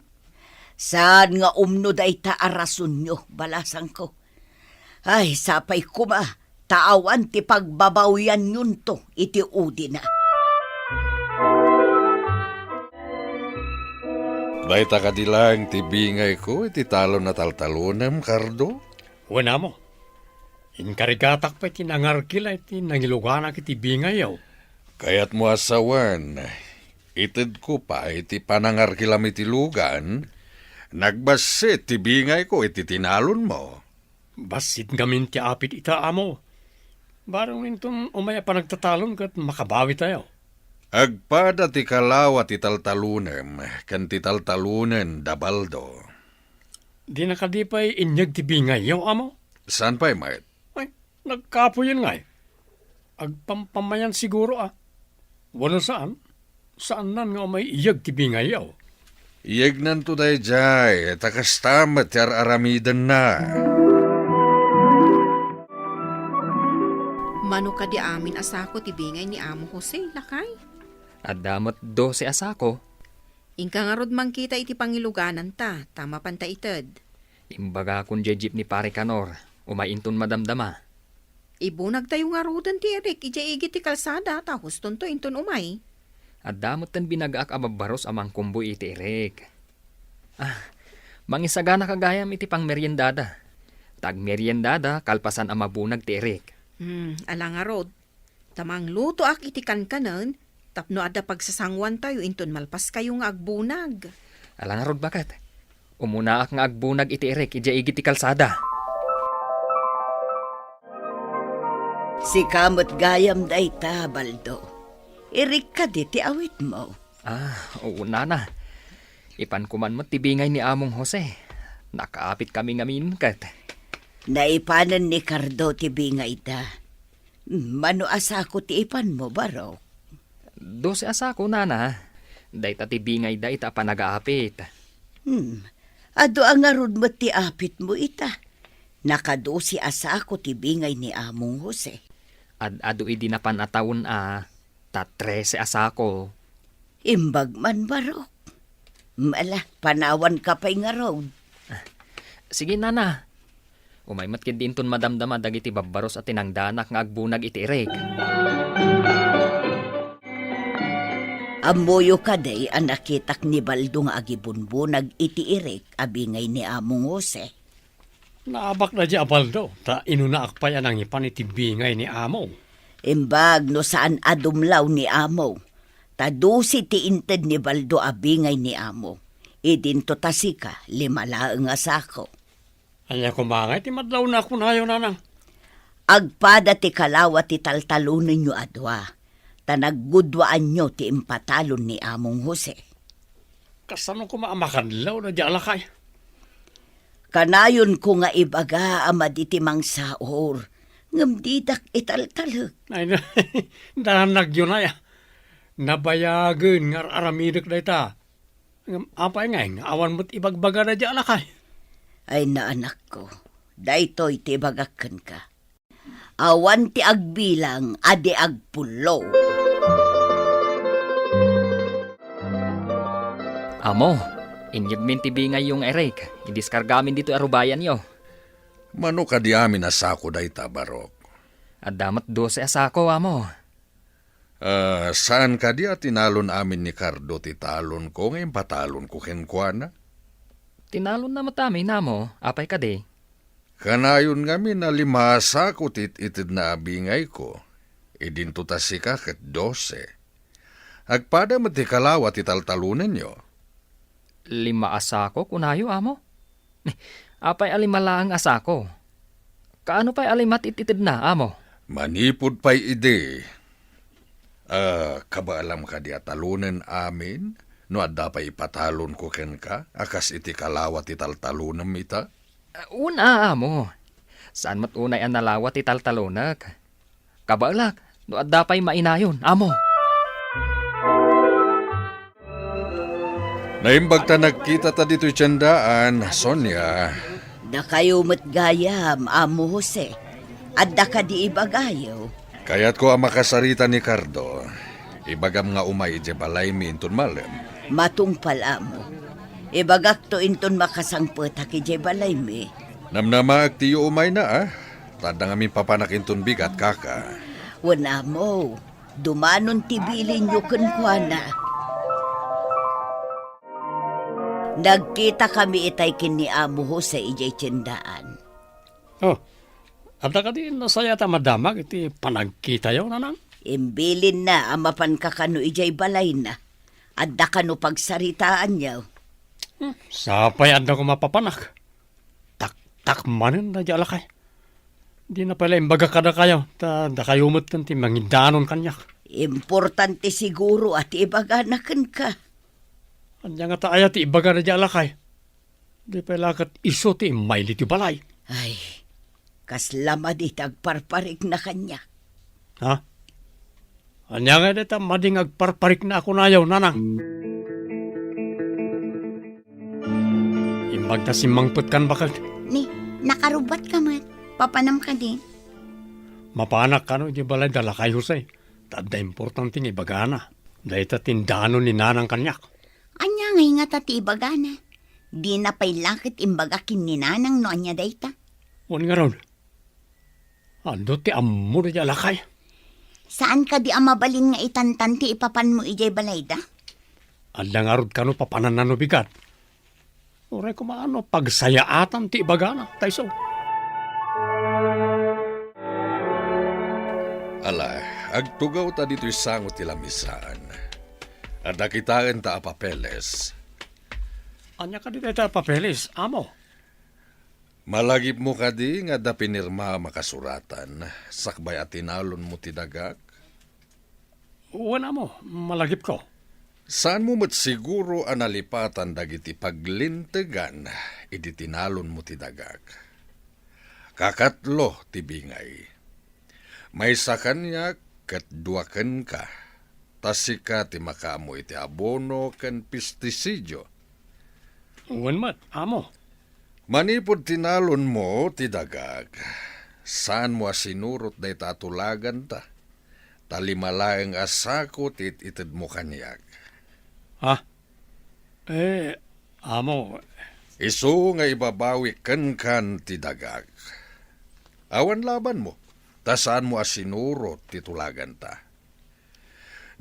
Saan nga umno day ta arason nyo, balasang ko. Ay, sapay kuma, taawan ti pagbabawyan yun to, iti udi na. Dahita ka di lang ti bingay ko, iti talo na taltalunam, Cardo. Wala mo. Inkarikatak pa iti nangarkila iti nangiluganak iti bingayaw. Kaya't mo asawan, itid ko pa iti panangarkilam iti lugan, nagbasit ti bingay ko iti tinalon mo. Basit gamin ti apit ita amo. Barang nintong umaya pa nagtatalon kat makabawi tayo. Agpada ti kalawa ti taltalunem, kan ti taltalunen dabaldo. Di nakadipay inyag ti bingayaw amo. Saan pa'y mayat? Ay, nagkapo yun nga. Agpampamayan siguro Wala saan? Saan nan nga may iyag ti bingayaw? Iyag nan to day jay, takastamat yar aramidan na. Mano ka di amin asako ti bingay ni Amo Jose, lakay. At damot 12 asako. Ingka nga rod man kita iti Pangiluganan ta, tama panta ited. Imbaga kun jeep ni pare Kanor, umainton madamdama. Ibunag tayo nga rodan ti Eric, ija ti kalsada, tahos tonto inton umay. At damot tan binagaak ababaros amang kumboy iti Eric. Mangisagana kagayam iti pang meriendada. Tag meriendada, kalpasan amabunag ti Eric. Ala nga rod. Tamang luto ak iti kankanan, tapno ada pagsasangwan tayo inton malpas kayo nga agbunag. Ala nga rod bakat. Umuna ak nga agbunag iti Eric, ija ti kalsada. Si kamot gayam day ta, Baldo. Irik ka di ti awit mo. Oo na. Ipan kuman mo tibingay ni Among Jose. Nakaapit kami ngamin kat. Naipanan ni Cardo ti bingay da. Mano asako ti ipan mo, baro? 12 asako, nana. Day ta tibingay da ita pa nag-aapit. Ado ang arod mo ti apit mo ita. Nakadosi asako ti bingay ni Among Jose. Ado idi na panatawon ta 13 asako. Imbag man, baro. Mala, panawan ka pa'y nga road. Sige, nana. Umaymat kid dinton madamdama dagiti babbaros at tinangdanak nga agbunag iti Eric. Amoyo ka day ang nakitak ni Baldo nga agibunbunag iti Eric abingay ni Among Jose. Naabak na di Baldo, ta inunaak pa yan ang ipan iti bingay ni Amo. Imbag no saan adumlaw ni Amo. Tadusi ti inted ni Baldo abingay ni Amo. Idinto tasika 5 laeng asako. Anya kumangay, ti madlaw na ako na yun, nanang. Agpada ti kalawa ti taltalunan nyo adwa. Tanaggudwaan nyo ti impatalon ni Among Jose. Kasano ko maamakanlaw na di alakay? Kanayon ko nga ibaga amad iti mangsaor. Ngamdidak italtalag. Ay, danag yun ay. Nabayagan nga aramidak na ita. Apay nga, awan mo't ibagbaga na di alakay. Ay na anak ko, daytoy ti bagakan ka. Awan ti agbilang, adi agpulo. Amo, Inyag min tibingay yung Eric. Idiskargamin dito arubayan yo. Mano ka di amin asako dayta, Barok? At damat 12 asako, amo. Saan ka di at tinalon amin ni Cardo titalon ko ngayon patalon ko kenkwana? Tinalon na matami na mo. Apay ka di. Kanayon nga na 5 asako itid na abingay ko. Idinto ta si ka ket 12. Agpada mati kalawat italtalunan nyo. 5 asako kunayo, amo. Apay alimala ang asako. Kaano pa'y alimat ititid na, amo? Manipod pa'y ide. Kabaalam ka di atalunan amin? No adda pa ipatalon ko ken ka? Akas iti kalawat italtalunan ita? Una, amo. Saan mat unay ang nalawat italtalunak? Kabalak, no adda pa'y mainayon, amo. Naimbag ta nagkita ta dito'y tiyandaan, Sonia. Da kayo matgayam, amo Jose. At da ka di ibagayo. Kaya't ko ang makasarita ni Cardo. Ibagam nga umay ije balay mi inton malem. Matungpal amo. Ibagak to inton makasangpot haki balay mi. Namnama agtiyo umay na Tadang amin papanak inton bigat kaka. Wana mo, dumanon tibilin nyo kunkwana. Nagkita kami itay kini amo Jose ijay tindaan. Oh, at ka di nasaya ta madamag iti panagkita yaw nanang. Imbilin na amapan kakano ijay balay na. At da kano pagsaritaan yaw. Sapay adda ko mapapanak. Tak manin na jala kay. Di na pala imbaga kada kayo. Da kayo umatan ti mangindanon kanyak. Importante siguro at ibaganakan ka. Anya nga taaya ti ibaga na jala kay. Di pala kat iso ti maili ti balay. Ay, kaslama di tagparparik na kanya. Ha? Anya nga dita mading agparparik na ako na yaw nanang. Imbag na simangput kan bakal. Ni, nakarubat ka man. Papanam ka din. Mapanak ka no, di balay dala kay Jose. Tadda importante nga ibagana. Dahil ta tindano ni nanang kanyak. Anya ngay nga tati ibagana. Di na pa'y lakit imbagakin ni nanang no anya dayta. Wan nga ron. Ando ti ammo na jala kay. Saan ka di amabalin nga itantan ti ipapan mo ijay balay da? Adda nga rod ka no papanan na no bigat. Uray ko maano, pagsayaatan ti ibagana. Tayso. Ala, agtugaw ta dito'y sangot ti lamisaan. At nakitaan ta papeles. Anya ka di tayo papeles, amo. Malagip mo ka di nga da pinirma makasuratan. Sakbay at tinalon mo ti dagak. Wala mo, malagip ko. Saan mo mat siguro analipatan dagiti paglintegan, idi tinalon mo ti dagak. Kakatlo ti bingay. May sa kanya kat duaken ka. Tasika ti makamo iti abono ken pestisidyo. Wan mat, amo. Manipod tinalon mo ti dagak. Saan mo asinurot day tatulagan ta? Talimalaeng asako tit itid mo kanyak. Ha? Amo. Isu nga ibabawi kan ti dagak. Awan laban mo. Ta saan mo asinurot ti tulagan ta?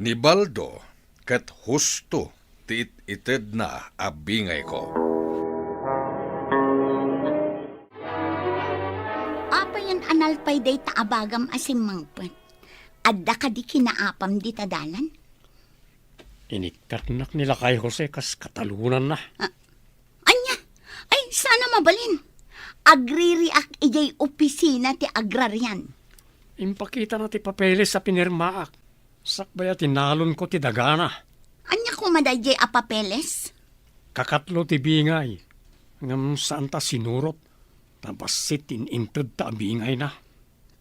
Ni Baldo ket husto ti itid na abingay ko. Apa yan analpay day taabagam asim mangpet. Adda ka di kinaapam di tadalan? Inikatnak nila kay Jose kas katalunan na. Anya, ay sana mabalin. Agririak ijay opisina ti agraryan. Impakita na ti papeles sa pinirmaak. Sakbaya tinalon ko ti dagana. Anya ko madayjay a papeles? Kakatlo ti bingay. Ngam saan ta sinurot. Tabasit inintad ta bingay na.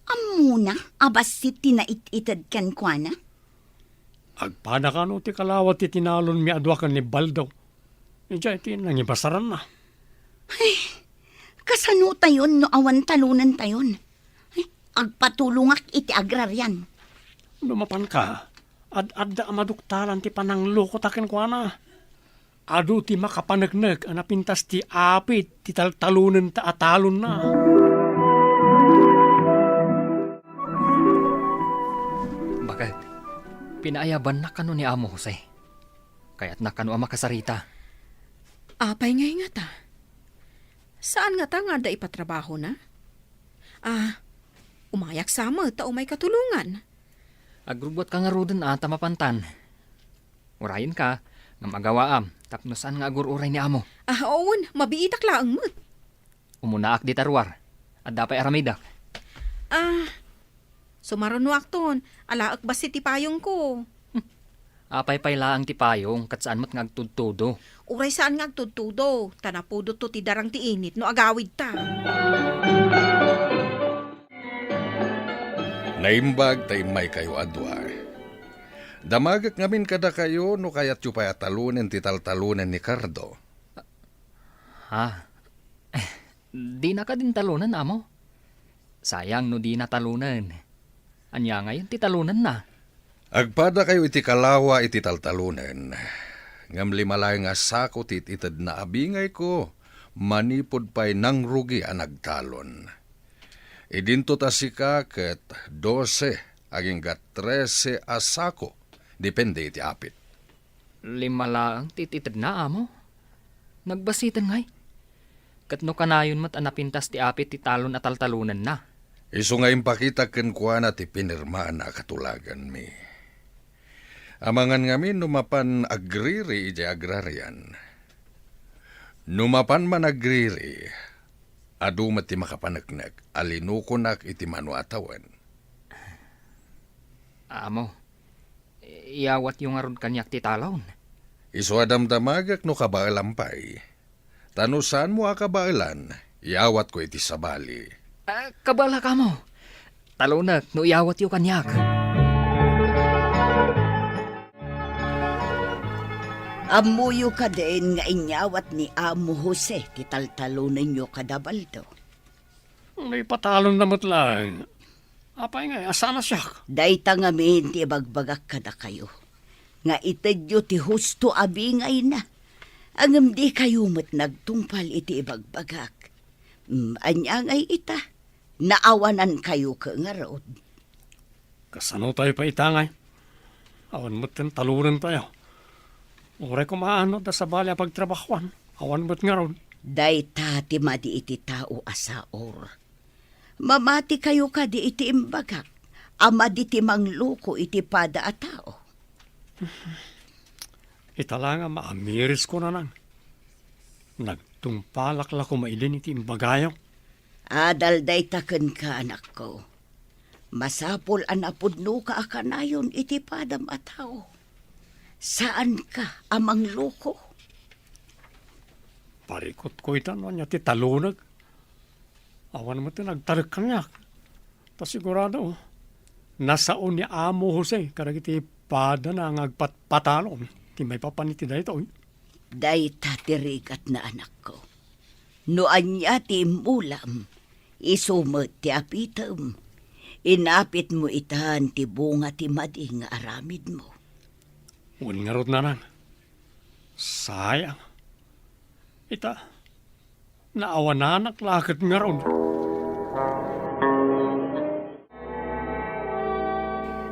Amuna, abasit tinait-itad kan kwa na? Agpada ka no ti kalawat ti tinalon mi adwa kan ni Baldo. Ijay ti nangibasaran na. Kasano tayon no awan talunan tayon? Ay, agpatulungak iti agraryan. Lumapan ka. Ad-adda amaduktalan ti panangluko takin kwa na. adu ti makapanagnak anapintas ti apit ti taltalunan ta atalon na. Bakit? Pinaayaban na kano ni Amo Jose. Kaya't na kano ang makasarita. Apay ngay nga ta. Saan nga ta nga da ipatrabaho na? Umayak sama ta umay katulungan. Agrubot ka nga roden ata mapantan. Urayin ka, nga magawaam, tapno saan nga agur-uray ni Amo. Oon, mabiitak laang mo't. Umunaak di tarwar, at dapay aramidak. Sumaron wakton, alaak ba si tipayong ko? Apay paylaang ti payong, kat saan mo't ngagtudtudo. Uray saan nga agtudtudo, tanapudo to ti darang ti init no agawid ta. Naimbag tay may kayo adwa. Damagak ngamin kada kayo no kayat yu paya talunen ti taltalunen ni Cardo. Ha? Di na ka din talunan, Amo. Sayang no di na talunan. Anya ngayon ti talunan na. Agpada kayo iti kalawa iti taltalunen. Ngam limalay nga sako tititad na abingay ko. Manipod pa'y nang rugi ang nagtalon. Idinto ta sika ket 12 aging gat 13 asako. Depende iti apit. 5 lang tititid na, Amo. Nagbasitan ngay. Kat no kanayon mat anapintas ti apit ti talon at taltalunan na. Iso nga impakita ken kuana ti pinirmaan na katulagan mi. Amangan ngamin numapan agriri iti agrarian. Numapan man agriri, adu mati makapanagnak, alinukonak iti manuatawan. Amo, iyawat yung aron kanyak ti talon. Iso adamdamagak no kabailampay. Tanusan mo akabailan, iyawat ko iti sabali. Kabala ka mo. Talunak no iyawat yung kanyak. Amuyo ka din nga inyawat ni Amo Jose ti taltalunan nyo kadabaldo. May patalon namat lang. Apay nga, asana siya. Dayta ngamin ti bagbagak kada kayo. Nga itedyo ti husto abingay na. Angam di kayo mat nagtungpal iti ibagbagak. Anya ngay ita. Naawanan kayo ka nga rood. Kasano tayo pa itangay? Awan mo't yung talunan tayo. Uray kumaano da sa bali pagtrabahuan. Awan mo't nga ron. Dayta ti madi iti tao asaor. Mamati kayo ka di iti imbagak. Ama di ti mangluko iti pada a tao. Itala nga maamiris ko na nang. Nagtumpalak la ko mailin iti imbagayaw. Adal dayta ken ka anak ko. Masapol anapudno ka akanayon iti padam a tao. Saan ka amang luko? Parikot ko itan no niya ti talunag. Awan mo ti nagtarik kanyak. Ta sigurado, nasaon ni Amo Jose karag iti pada na ngagpatpatalon. Ti may papaniti da ito. Dayta tirigat na anak ko. No anya ti mulam, isumet ti apitam. Inapit mo itan ti bunga ti madi nga aramid mo. Un nga rod na nang. Sayang. Ita, naawananak lakad nga rod.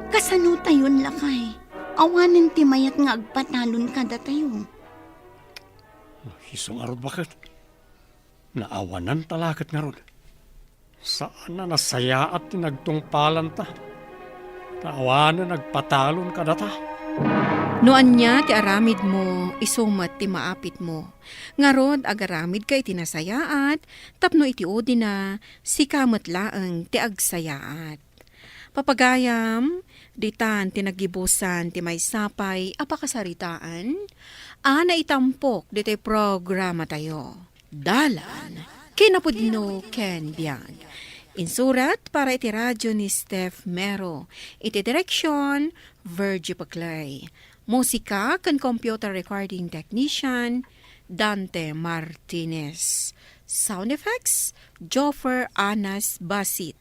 Kasano tayon lakay? Awanin ti mayat nga agpatalon kada tayo. Isong arod bakit? Naawanan talakat nga rod. Saan na nasayaat ti nagtungpalan ta? Naawanan nagpatalon kada ta. Noan niya ti aramid mo, isumat ti maapit mo. Ngarod agaramid kay tinasayaat, tapno iti odi na, sikamat laeng ti agsayaat. Papagayam, ditan tinagibusan ti may sapay apakasaritaan, ana itampok di tay programa tayo. Dalan, kinapudno Ken Biag. Insurat para iti radyo ni Steph Mero. Iti direksyon, Virgie Paclay. Musika kan computer recording technician, Dante Martinez. Sound effects, Joffer Anas Basit.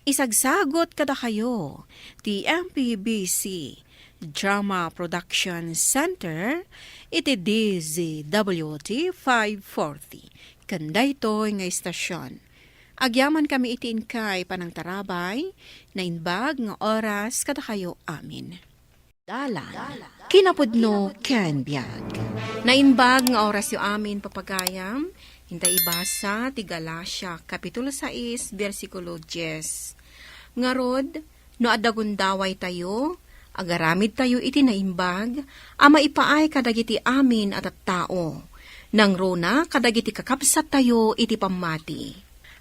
Isagsagot kada kayo, ti MPBC Drama Production Center, iti DZWT 540. Kanda ito nga istasyon. Agyaman kami itiin kay panang tarabay, na inbag nga oras kada kayo amin. Dalan, kinapudno ken biag. Na inbag nga oras yu amin papagayam, hintay ibasa ti Galacia, Kapitulo 6, versikulo 10. Ngarod, no adagundaway tayo, agaramid tayo iti naimbag, ama ipaay kadagiti amin at tao. Nang rona kadagiti kakabsat tayo iti pamati.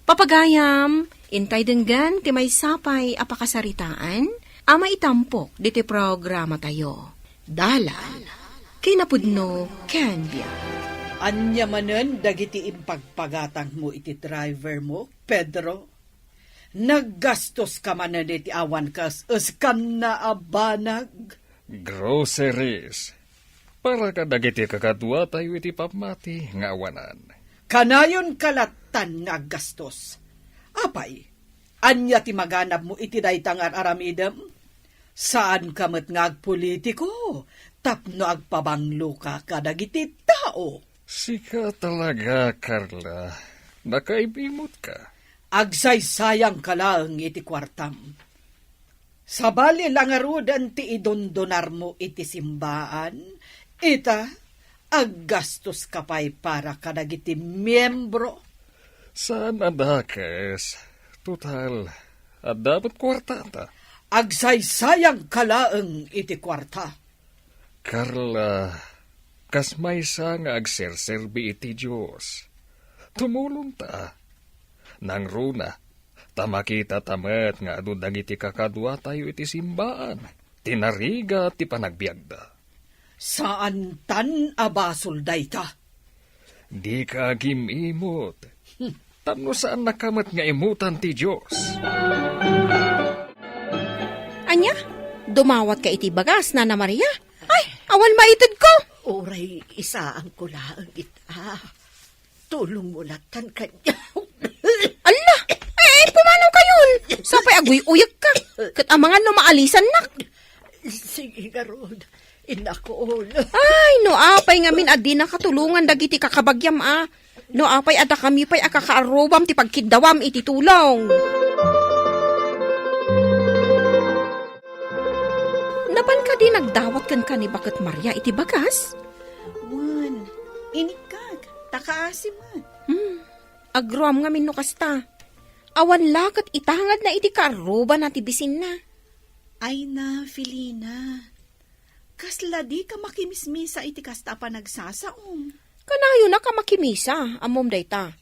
Papagayam, intay denggan ti may sapay apakasaritaan, ama itampok diti programa tayo. Dalan, kinapudno Candia. Anya manen dagiti impagpagatang mo iti driver mo, Pedro? Naggastos ka manen iti awan kas kam na abanag. Groceries. Para kadagiti kakadwa tayo iti pamati nga awanan. Kanayon kalatan nga gastos. Apay, anya ti maganap mo iti daytang aramidem? Saan kamet nga agpolitiko? Tapno agpabanglo ka kadagiti tao. Sika talaga, Carla. Nakaibimot ka. Agsaysayang ka lang iti kwartam. Sabali langarudan ti idondonar mo iti simbaan, ita, aggastos kapay para kadagiti miyembro. Saan adakes? Total, at dapat kwartata. Agsaysayang kalaeng iti kwarta. Carla, kas may sa nga agserserbi iti Diyos. Tumulong ta. Nang runa, tamakita tamet nga adudang iti kakadwa tayo iti simbaan. Tinariga ti panagbiagda. Saan tan abasol dayta? Di ka agimimot. Tapno saan nakamat nga imutan ti Diyos. Anya, dumawat ka iti bagas, Nana Maria. Ay, awan maitid ko. Oray, isaan ko lang ita. Tulong mo latan kanya. Ala, pumanaw kayon. Sapay aguy-uyag ka. Kat amangan no maalisan nak. Sige, garod. Inakol. Ay, no apay ngamin adi na katulungan dagiti kakabagyam No apay ada kami pa'y akakaarobam ti pagkidawam iti tulong. Napan ka di nagdawat kan ka ni Bakit Maria iti bagas? Wan, inikag, takaasiman. Agram ngamin no kasta. Awan lakat itangad na iti kaaroba na ti bisin na. Ay na, Filina. Kasla di ka makimismisa iti kasta pa nagsasaom. Kanayo na ka makimisa, amom dayta.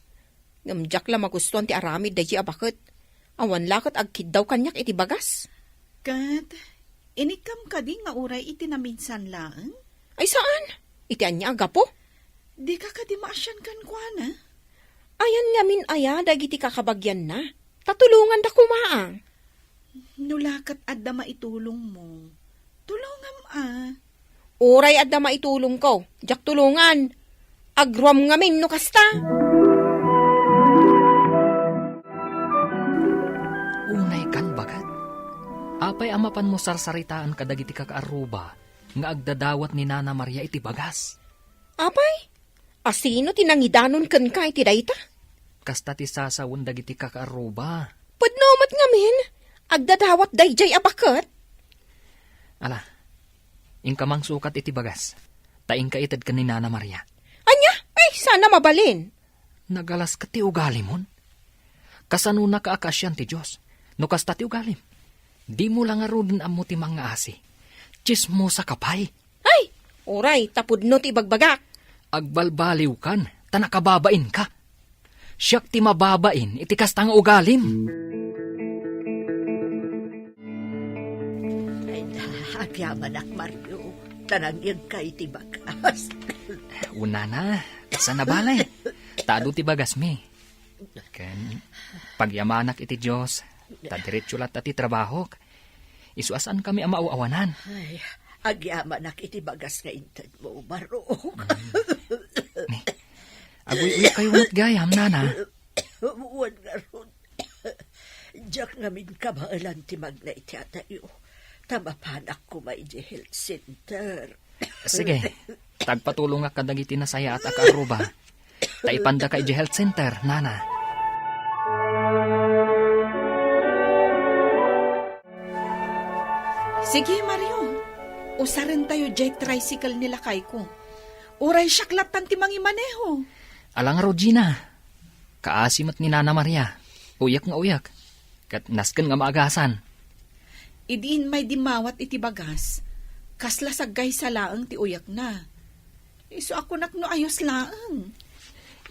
Ngamjak la magustuhan ti aramid dahi abakit. Awan lakat agkid daw kanyak iti bagas. Kat, inikam ka di nga uray iti na minsan lang? Ay saan? Iti anya agapo? Di ka di maasyan kan kwa na? Ayan ngamin aya dagiti kakabagyan na. Tatulungan da kumaang. Nulakat adda maitulong mo. Tulungam Uray adda maitulong ko. Jak tulungan. Agrum ngamin no kasta. Unay kan bagat. Apay amapan mo sarsaritaan kadagiti kakaaruba nga agdadawat ni Nana Maria iti bagas. Apay? Asino tinangidanon ken ka iti dayta? Kasta ti sasawon dagiti kakaaruba. Pudnomat ngamin. Agdadawat dayjay abakat. Ala, ingkamang sukat iti bagas. Taing ka itad ka ni Nana Maria. Anya? Ay, sana mabalin. Nagalas ka ti ugalimon. Kasano na kaakasyan ti Diyos. No kasta ti ugalim. Di mo lang arudin amo ti mga asi. Chismo sa kapay. Ay, oray, tapudno ti bagbagak. Agbalbaliw kan, tanakababain ka. Siyak ti mababain, iti kastang ugalim. Ay, agyaman ak Mario. Tanangyag ka iti bagas. Una na, sa nabalay. Tado ti bagas mi. Ken, pagyamanak iti Diyos, tadiretso lat ati trabaho. Isuasan kami ang mauawanan. Ay, agyaman ak iti bagas nga intad mo, Marok. Agoy-uy kayo nat gayam, Nana. Uwan nga ron. Diyak namin kabaalan ti magna iti atayo. Tamapanak ko may health center. Sige, tagpatulong nga kadagiti na saya at akaaruba. Taipanda ka iti health center, nana. Sige, Mario. Usarin tayo jet tricycle nila kay ko. Uray syaklatan ti mangimaneho. Alang Regina, kaasimat ni Nana Maria. Uyak nga uyak. Kat nasken nga maagasan. Idiin may dimawat iti bagas. Kasla sagay sa laang ti uyak na. Iso ako nakno ayos laang.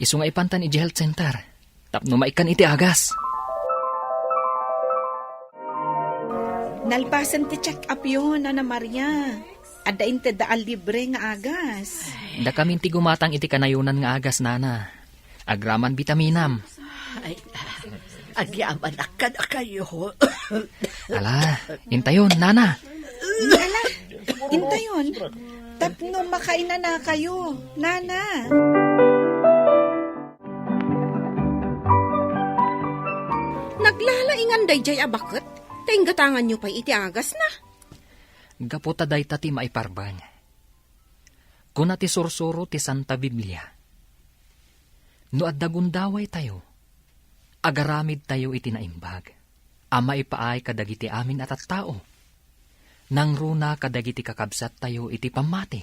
Isu nga ipantan iti health center. Tapno maikan iti agas. Nalpasan ti check up yun, Ana Maria. Adain ti daal libre nga agas. Da kamin ti gumatang iti kanayunan nga agas, nana. Agraman vitaminam. Ay, agyaman ka na kayo. Ala, intayon, nana. Ala, intayon. Tapno makain na kayo, Nana. Naglalaingan day jay abakot. Tainggatangan nyo pa iti agas na. Gaputa day tati maiparbang. Kuna ti sursuro ti Santa Biblia. No at dagundaway tayo, agaramid tayo iti naimbag. Ama ipaay kadagiti amin at tao. Nang runa kadagiti kakabsat tayo iti pamati.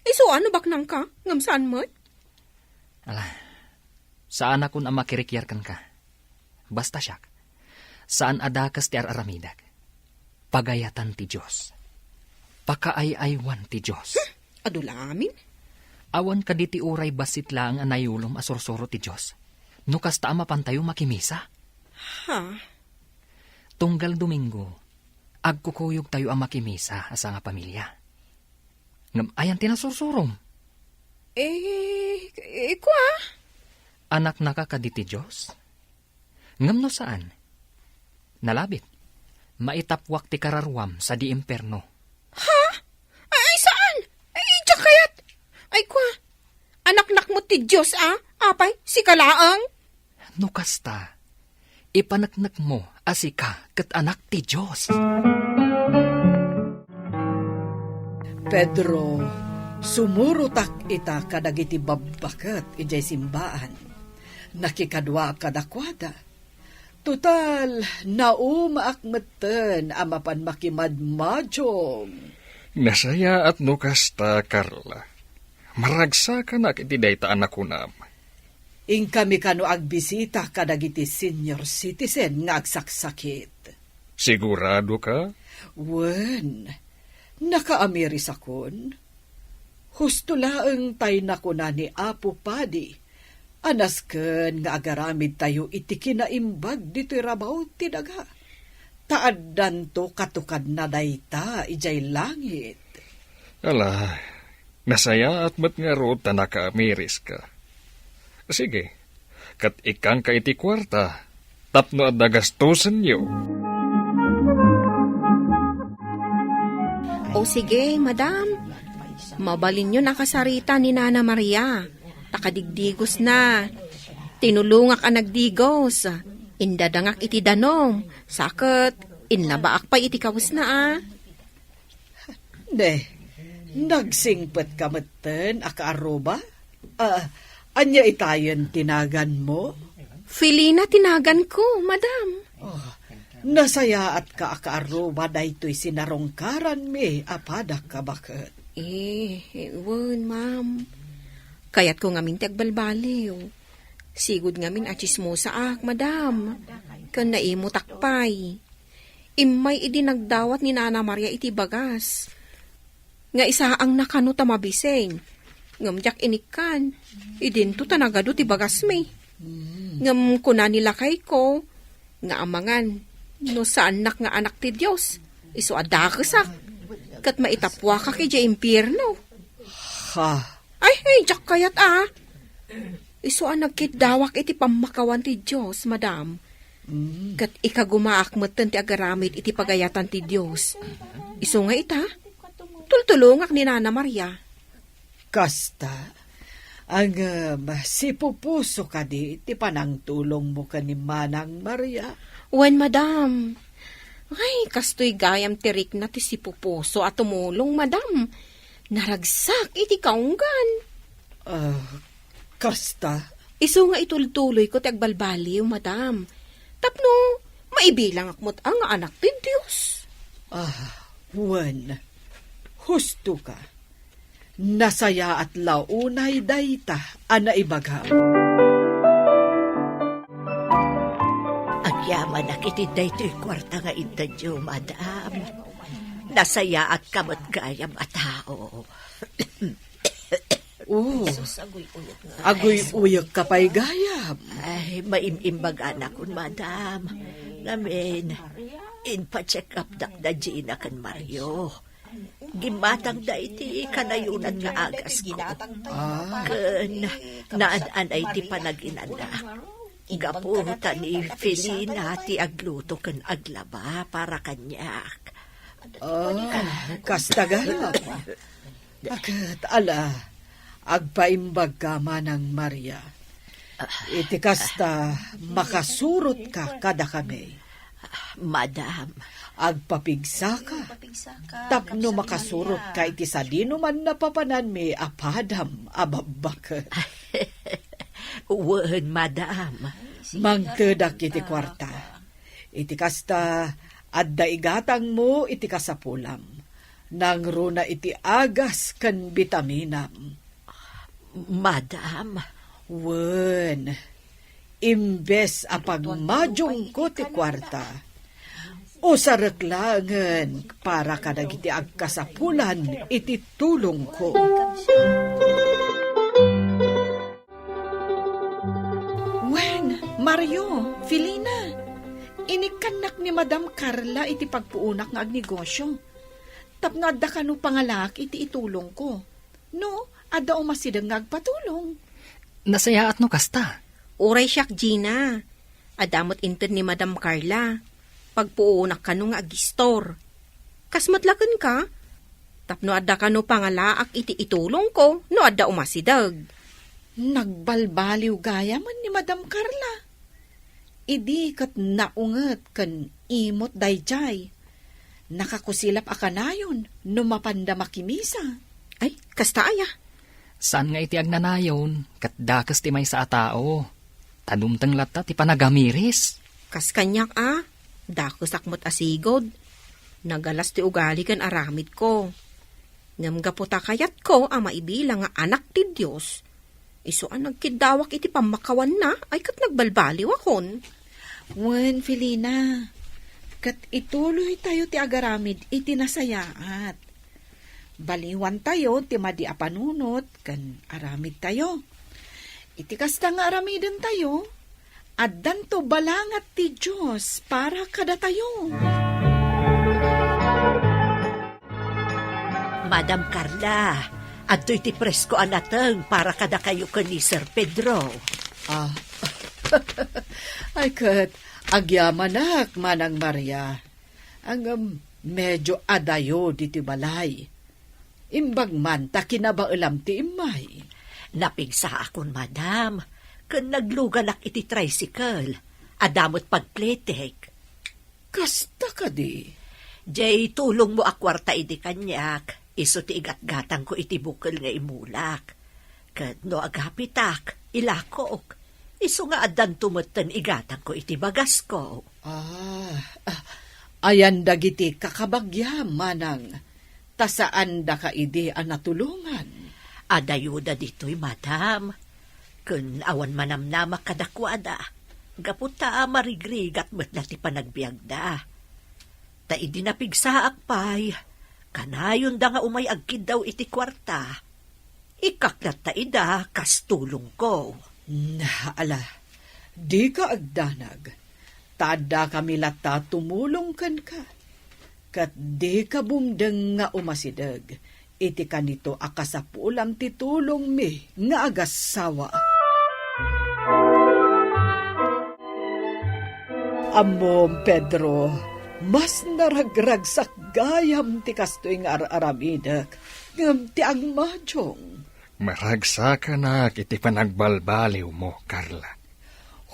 Iso ano baknang ka? Ngam saan mo? Ala, saan akong amakirikyarkan ka? Basta siyak. Saan adakas ti araramidag? Pagayatan ti Diyos. Pakaayaywan ti Diyos. Adula amin? Awan ka di ti uray basit lang anayulom asursuro ti Diyos. No kasta amapan tayo makimisa. Ha? Tunggal Domingo, agkukuyog tayo ang makimisa asa nga pamilya. Ngam ayan tinasursurom. Kwa? Anak nakakaditi Diyos? Ngam no saan? Nalabit. Maitapwak ti kararwam sa di imperno. Ha? Ay, saan? Ay, diyak kayat. Ay, kwa? Anak-nak mo ti Diyos, Apay, si kalaang? No kasta, ipanaknak mo asika kat anak ti Diyos. Pedro, sumurutak ita kadagiti babbaket ijay simbaan. Nakikadwa kadakwada. Total, naumaakmeten amapan makimadmadyong. Nasaya at no kasta, Carla. Maragsa ka na kiti dayta anak ko na. Ing kami kano agbisita kadagiti senior citizen nga agsaksakit. Sigurado ka? Wen, nakaamiris akon. Husto laeng tay na ko na ni Apo Padi. Anasken nga agaramid tayo iti kinaimbag dito rabaw ti daga. Taaddan to katukad na dayta ijay langit. Ala, nasaya at mat nga ro ta nakaamiris ka. Sige, kat ikang ka iti kwarta, tapno at nagastusan niyo. O sige, madam. Mabalin nyo nakasarita ni Nana Maria. Takadigdigos na. Tinulungak ang nagdigos. Indadangak iti danom. Sakit, inlabaak pa iti kawas na Ne, nagsingpet kameten akaaroba? Anya itayon tinagan mo? Filina tinagan ko, madam. Nasaya at kaakaaroba daytoy sinarongkaran mi apadak kabaket. Ewan, ma'am. Kayat ko ngamin tagbalbaliw. Sigud ngamin at chismosa madam. Kan naimo takpay. Imay idi nagdawat ni Nana Maria iti bagas. Nga isa ang nakano tamabiseng. Ngamjak inikan. Idinto tanagado ti bagas may. Ngam kuna nila kay ko. Nga amangan. No saan nga anak ti Diyos. Iso adakasak. Kat maitapwa ka kay jay impierno. Ha? Ay, jak kayat Iso ang nagkidawak iti pamakawan ti Diyos, madam. Kat ikagumaak matan ti agaramid iti pagayatan ti Diyos. Iso nga ita, tultulungak ni Nana Maria. Kasta, ang sipupuso ka di, ti panang tulong mo ka ni Manang Maria. Wen, madam. Ay, kastoy gayam tirik na ti si Pupuso at tumulong, madam. Naragsak iti kaunggan. Kasta, Iso nga itultuloy ko ti agbalbaliw, madam. Tapno, maibilang akmot ang anak ti Diyos. Juan, husto ka. Nasaya at launay dayta ana ibagam. Agyaman na kitid na ito'y kwarta nga intadyo, madam. Nasaya at kamot gayam at tao. Agoy uyak ka pa'y gayam. Ay, maimimbag anak kun, madam. Ngamin, inpa-check up na Gina kan Mario. Gimatang da iti kanayunan nga agas ko. Ken, naan ay ti panaginanda. Gapunta ni Felina ti agluto ken aglaba para kanyak. Kasta ganap. Akat ala, agpaimbag ka manang Maria. Iti kasta makasurot ka kada kami. Madam, Agpapigsa ka. Tapno makasurot ka iti sadino man napapanan mi apadam ababakat. uwan, madam. Mangkedak iti kwarta. Iti kasta adda igatang mo iti kasapulam. Nang runa iti agas kan bitaminam. Madam, Wen, imbes apagmadyong ko ti kwarta. O sareklangen para kadagiti agkasapulan iti tulong ko. Wen, Mario, Felina, inikanak ni Madam Carla iti pagpuunak nga agnegosyo. Tapno adda ka no pangalak iti itulong ko. No, adda umasidang nga agpatulong. Nasaya at no kasta. Uray siyak, Gina. Adamot inter ni Madam Carla. Pagpuunak ka no nga agistor. Kasmatlakan ka. Tapno adda ka no pangalaak iti itulong ko, no adda umasidag. Nagbalbaliw gaya man ni Madam Carla. Idi kat naunget kan imot dayjay. Nakakusilap akanayon no mapanda makimisa. Ay, kasta aya. Saan nga iti agnanayon, kat dakas ti may sa atao. Tanumtang lata ti panagamiris. Kas kanyak dakos akmot asigod. Nagalas ti ugali kan aramid ko. Ngamgaputa kayat ko ang maibilang nga anak ti Diyos. Iso ang nagkidawak iti pamakawan na ay kat nagbalbaliw akon. Wen, Felina, kat ituloy tayo ti agaramid iti nasayaat. Baliwan tayo ti madi apanunot kan aramid tayo. Iti kasta nga aramiden tayo, addan to balangat ti Diyos para kada tayo. Madam Carla, adto'y ti presko anateng para kada kayo ka ni Sir Pedro. Ay kat, agyamanak manang Maria. Ang medyo adayo diti balay. Imbag man ta kinabaulam ti imay. Napigsa akon, madam. Kan naglugalak iti tricycle. Adamot pagpletek. Kasta ka di. Jay, tulong mo akwarta iti kanyak. Iso ti igatgatang ko iti bukal nga imulak. Kad no agapitak, ilakok. Iso nga adan tumatan igatang ko iti bagas ko. Ayan dagiti kakabagya manang. Tasaan da ka idi ang natulungan. Adayuda dito'y, madam. Kun awan manamnama kadakwada. Gaputa marigrigat met na ti panagbiag da. Ta idi napigsaak pay. Kanayon da nga umay agkid daw iti kwarta. Ikaklat ta ida kas tulong ko. Naala, di ka agdanag. Tada kami lata tumulong kan ka. Kat di ka bumdeng nga umasidag. Iti kanito akasapulam titulong mi nga agasawa. Amom, Pedro, mas naragragsak gayam ti kastoy nga aramidak. Ngam ti agmadyong. Maragsa ka na iti panagbalbaliw mo, Carla.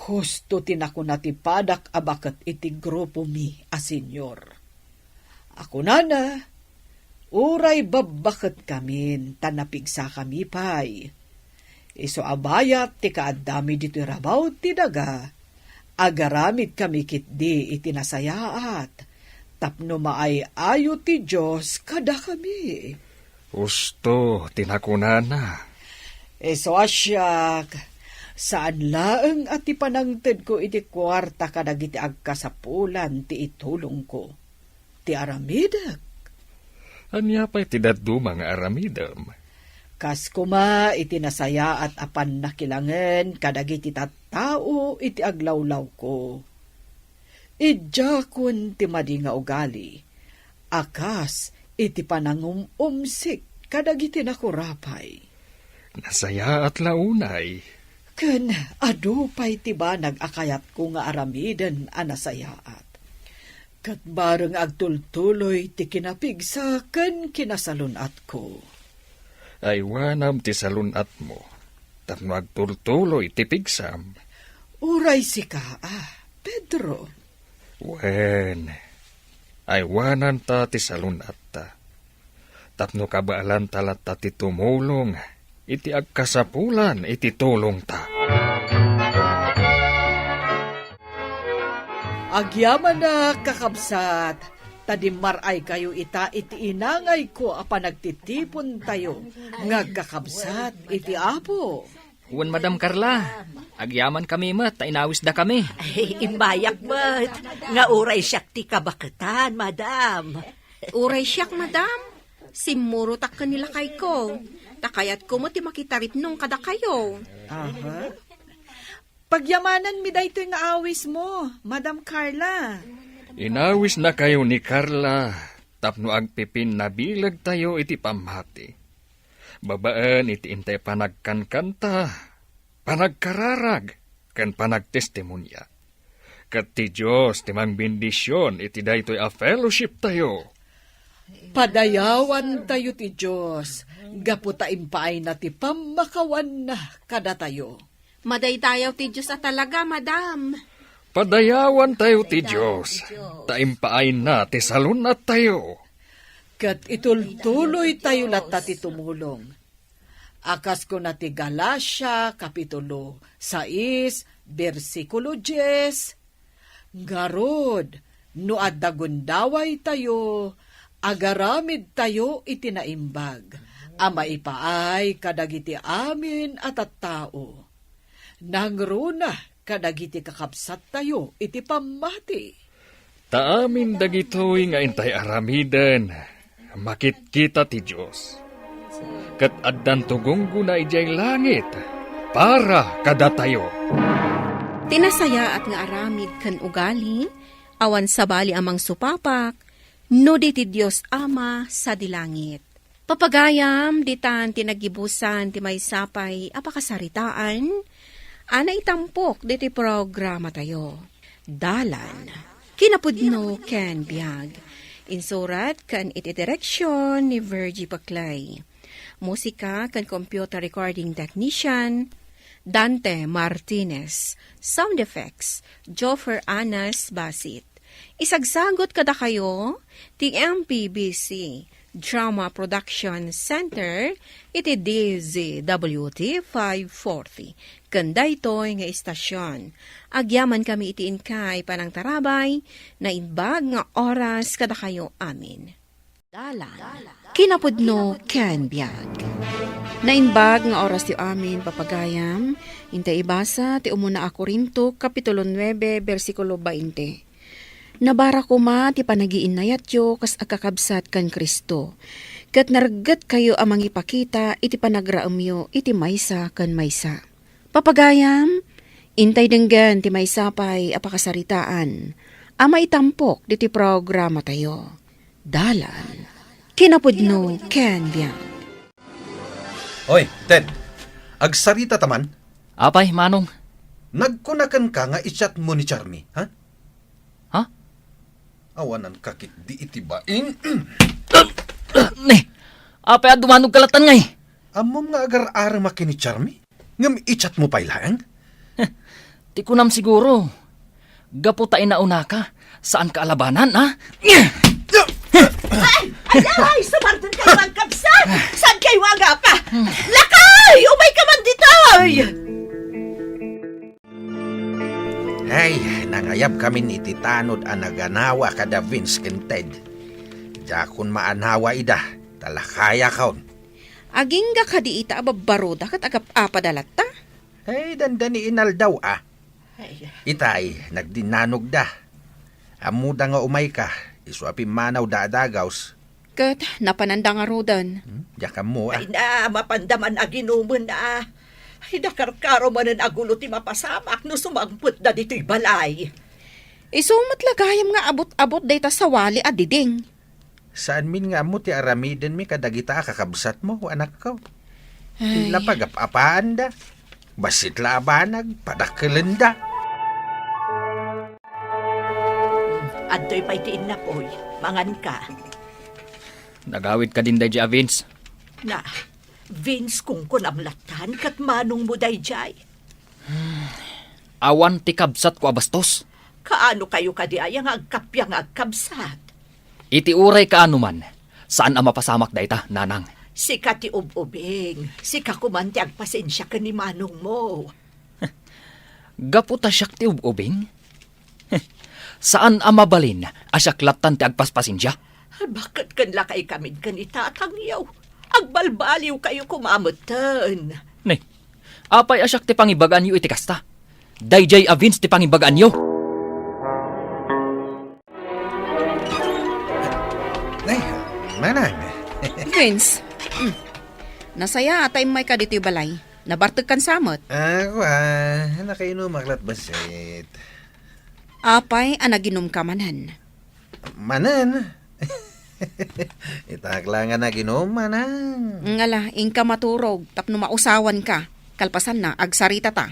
Husto tinako na ti padak abakat iti grupo mi a senyor. Ako na, uray babakat kamin, tanapigsa kami pay. Iso abayat ti kaadami dito rabaw ti daga, agaramid kami kitdi iti nasayaat, tapno maay ayo ti Diyos kada kami. Husto, tinakunana. Iso asyak, saan laeng at ipanangted ko iti kwarta kadag iti agkasapulan ti itulong ko. Ti aramidak. Anya pa'y tidaddu mga aramidam. Kas kuma iti nasaya at apan nakilangen kadag iti tattao iti aglawlaw ko. Idjakon ti madi nga ugali. Akas iti panangumumsik kadag iti nakurapay. Nasaya at launay. Ken adupay ti ba nag-akayat ko nga aramiden a nasayaat. Kat bareng agtultuloy ti kinapigsa ken kinasalunat ko. Ay wanam ti salunat mo. Tapno agtultuloy ti pigsam. Uray si ka, Pedro. Wen, ay wanan ta ti salunat ta. Tapno kabaalan talat ta ti tumulong. Iti agkasapulan, iti tulong ta. Agyaman na kakabsat, tadimar ay kayo ita iti inangay ko apan nagtitipon tayo, ngagkakabsat iti apo. Uwan, Madam Carla. Agyaman kami mat, inawis da kami. Ay, imbayak mat. Nga uray siyak ti kabakatan, madam. Uray siyak, madam. Simuro tak kanila kay ko. Takayat ko mo ti makitarit nung kada kayo. Aha. Pagyamanan mi dayto nga awis mo, Madam Carla. Inawis na kayo ni Carla. Tapno agpipin na bilag tayo iti pamhati. Babaan iti intay panagkankanta, panagkararag, kan panagtestimonya. Kat ti Diyos ti mangbindisyon iti daytoy a fellowship tayo. Padayawan tayo ti Diyos, gaputa impaay na ti pamakawan na kada tayo. Madaydayaw ti Diyos at talaga, madam. Padayawan tayo ti Diyos, taimpaay na ti salunat tayo. Kat itultuloy tayo lata ti tumulong. Akas ko na ti Galacia, Kapitulo 6, versikulo 10. Garod, no addagundaway tayo, agaramid tayo itinaimbag. Ama ipaay kadagiti amin at tao. Nangruna kadagiti kakabsat tayo iti pamati. Taamin dagitoy nga intay aramiden, makitkita ti Diyos. Kat addan tugunggo na ijay langit, para kada tayo. Tinasaya at nga aramid kan ugali, awan sabali amang supapak, no di ti Diyos Ama sa dilangit. Papagayam, ditan tinagibusan ti may sapay apakasaritaan, ana itampok di ti programa tayo. Dalan, kinapudno ken biag, insurat kan iti direksyon ni Virgie Paclay. Musika kan computer recording technician, Dante Martinez. Sound effects, Joffer Anas Basit. Isagsagot kada kayo, ti MPBC Drama Production Center, iti DZWT 540. Kanda ito'y nga istasyon. Agyaman kami iti inkay panang tarabay, na inbag nga oras kada kayo amin. Dalan, kinapudno ken biag. Nainbag nga oras ti amin papagayam, intay ibasa ti umuna a Korinto, Kapitulo 9, versikulo 20. Nabara ko ma ti panagiinayat yo kas agkakabsat kan Kristo. Kat naraggat kayo amang ipakita iti panagraam yo iti maysa kan maysa. Papagayam, intay denggan ti maysapay apakasaritaan. Ama itampok diti programa tayo. Dalan, kinapudno ken biag. Oy, Ted, agsarita taman, Apay, Manong. nagkunakan ka nga i-chat mo ni Charmy, ha? Ha? Awanan kakit di itibain. Ne, apay dumanog kalatan ngay. Amom nga agar-ara maki ni Charmy? Ngam i-chat mo pa ilang? Ti kunam siguro. Gapo ta inauna ka. Saan ka alabanan, ha? Ay, sumardon kayo mga kabsat! Saan kayo aga pa? Lakay! Umay ka man dito! Ay, nangayab kami ni Titanod ang naganawa kada Vince ken Ted. Jakon maanawa ida, talakaya kaon. Aging ga kadi ita ababaroda kat agap apadalat ta. Ay, dandani inal daw ah. Ay, Itay, nagdinanog da. Amuda nga umay ka, isuapi manaw dadagaws. Kat napananda nga rodan. Jaka mo ah. ay na, mapandaman na ginuman na. Ay, nakarkaro man ang agulo ti mapasamak no sumagput na dito'y balay. Isumat lagayam nga abot-abot dayta sa wali at diding. Saan min nga mo ti aramiden mi kadagita kakabsat mo, anak ko? Tila pagapapaan da. Basit labanag, padakelenda. Adto'y paitiin na po'y, mangan ka. Nagawid ka din day, Vince. Na, Vince kung kunamlatan kat manong mo dayjay. Awan ti kabsat ko abastos. Kaano kayo kadiayang agkapyang agkabsat? Iti uray ka anuman. Saan ang mapasamak dayta, nanang? Sika ti ububing, sika kumanti agpasensya ka ni manong mo. Gapo ta siyak ti ubing? Saan ang mabalin asyaklatan ti agpaspasinja? Bakit kan lakay kami kanitatangyaw? Agbalbaliw kayo kumamutan. Ne, apay asyak ti pangibagaan yu iti kasta. Dayjay a Vince ti pangibagaan yu. Ay, manang. Vince, nasaya atay may ka dito'y balay. Nabartag kan samot. Ako nakainom maklat basit. Apay anaginom ka manan. Manan. Itaklangan na ginom, manang. Ngala, ingka maturog, tapno mausawan ka. Kalpasan na, agsarita ta.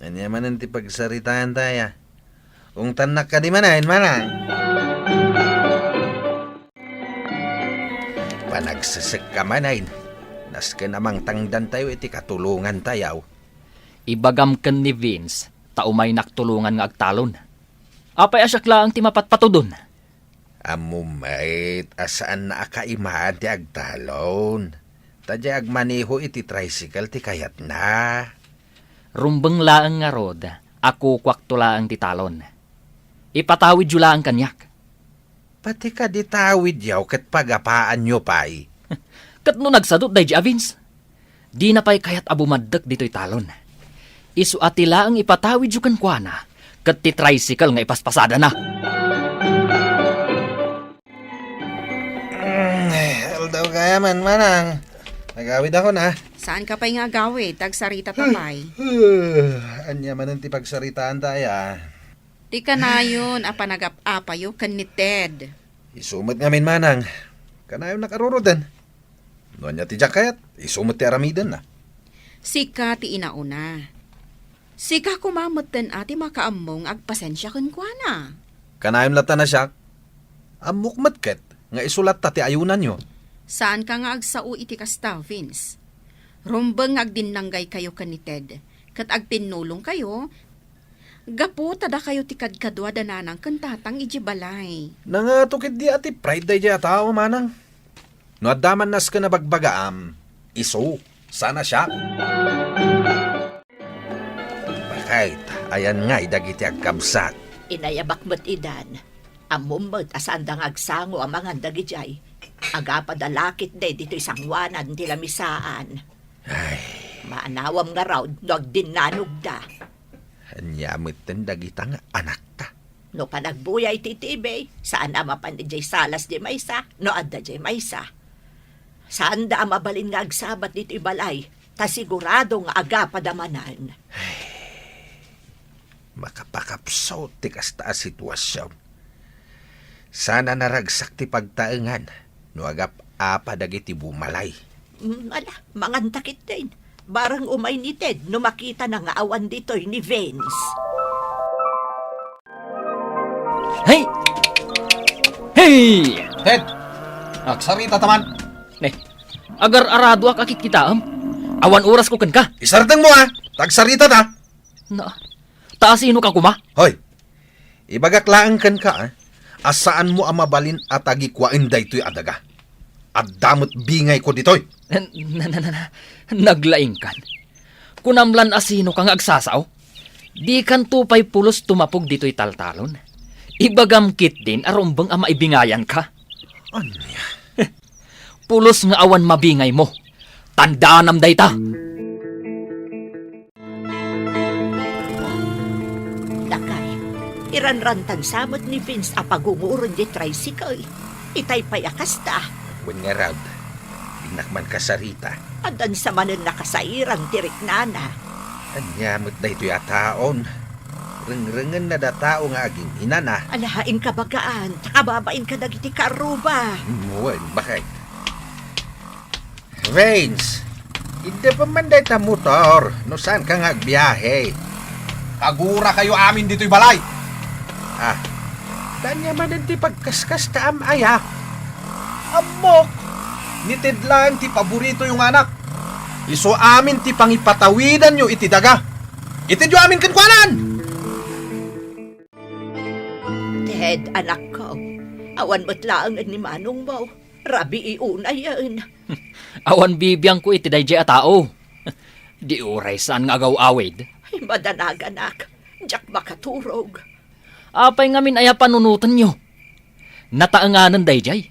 Anya manan ti pagsaritaan taya. Kung tanak ka di manahin, manang. Panagsasik ka manahin. Nas ka namang tangdan tayo iti katulungan tayaw. Ibagam ken ni Vince, taumay naktulungan nga agtalon. Apay asyak laang ti mapatpatudon. Amumait, asaan na akaimaan ti agtalon. Tadya agmaniho iti tricycle ti kayat na. Rumbeng laang nga rod, ako kwakto laang ti talon. Ipatawid yu laang kanyak. Pati ka ditawid yaw kat pagapaan nyo pa'y. Kat no nagsadot day Vince. Di na pa'y kayat abumaddak dito'y talon. Isu ati laang ipatawid yu kan kuana, kat ti tricycle nga ipaspasada na. Daw kaya man, manang. Nagawid ako na. Saan ka pa'y nga gawid? Tagsarita tapay. Anya man ang ti pagsaritaan taya. Di ka na yun, apanagap-apayo kan ni Ted. Isumot ngamin, manang. Kanayon nakarurodan. Noon niya ti jakayat, isumot ti aramidan na. Sika ti inauna. Sika kumamot din ati makaamong agpasensya kan kwa na. Kanayon lata na siya. Amukmat ket, nga isulat ta ti ayunan nyo. Saan ka nga agsao iti kasta, Vince? Rumbeng agdinanggay kayo kan ni Ted. Kat agtinulong kayo, gapo tada kayo ti kadkadwa dananang kantatang ijibalay. Nangatukid di ati pride day di ataw, manang. No adaman nas ka na bagbagaam, iso, sana siya. Bakit, ayan nga idagiti agkabsat. Inayabak mo't idan. Amumot asandang agsango ang mga dagijay. Agapadalakit de dito'y sangwanan tila misaan. Ay, Maanawam nga raw, nagdinanog da. anyamit ten dagita nga anak ka. No panagbuyay titibay, saan ama pan di jay salas di maysa, no adda jay maysa. Saan da mabalin nga agsabat dito'y balay, ta sigurado nga agapadamanan. Makapakapsot ti kasta a sitwasyon. Sana naragsak ti pagtaengan, no agap apa dagiti bumalay. Ala, mangantakit din. Barang umay ni Ted, no makita na nga awan dito'y ni Vince. Hey! Hey! Ted! Agsarita taman! Ne, agar arado ak akit kita Awan oras ko kan ka. Isartang mo ha! Tagsarita ta! Na, Taasino ka kuma? Hoy, ibagaklaan kan ka, asaan mo ang mabalin at agikwain daytoy adaga. At damot bingay ko ditoy. Naglaing kan. Kunamlan asino kang agsasaw? Di kan tupay pulos tumapog dito'y taltalon. Ibagamkit din arumbang ang maibingayan ka. Ano niya? Pulos nga awan mabingay mo. Tandaan am dayta. Dakay, iranrantan samot ni Vince apagumuron di tricycle. Itay payakas ta. Wen nga rad, dinakman ka sarita. Adan sa manan nakasairang tirik nana. Anyamot daytoy ataon. Rengrengen na datao nga aging inana. Alahain ka bagaan, takababain ka dagiti karuba. Wen, bakit? Vince, hindi pa man dayta motor. No saan ka nga agbiyahe? Kagura kayo amin dito'y balay. Tanya man ti pagkaskas ta amaya. Amok, nitid lang ti paborito yung anak. Iso amin ti pangipatawidan nyo iti daga. Itid yung amin kankwanan! Ted, anak ko, awan mo't laang ni manong mo. Rabi iuna yan. Awan bibiyang ko iti dayjay a tao. Di uray saan nga agaw-awid. Ay, madanag anak, jak makaturog. Apay ngamin aya panunutan nyo. Nataanganan dayjay.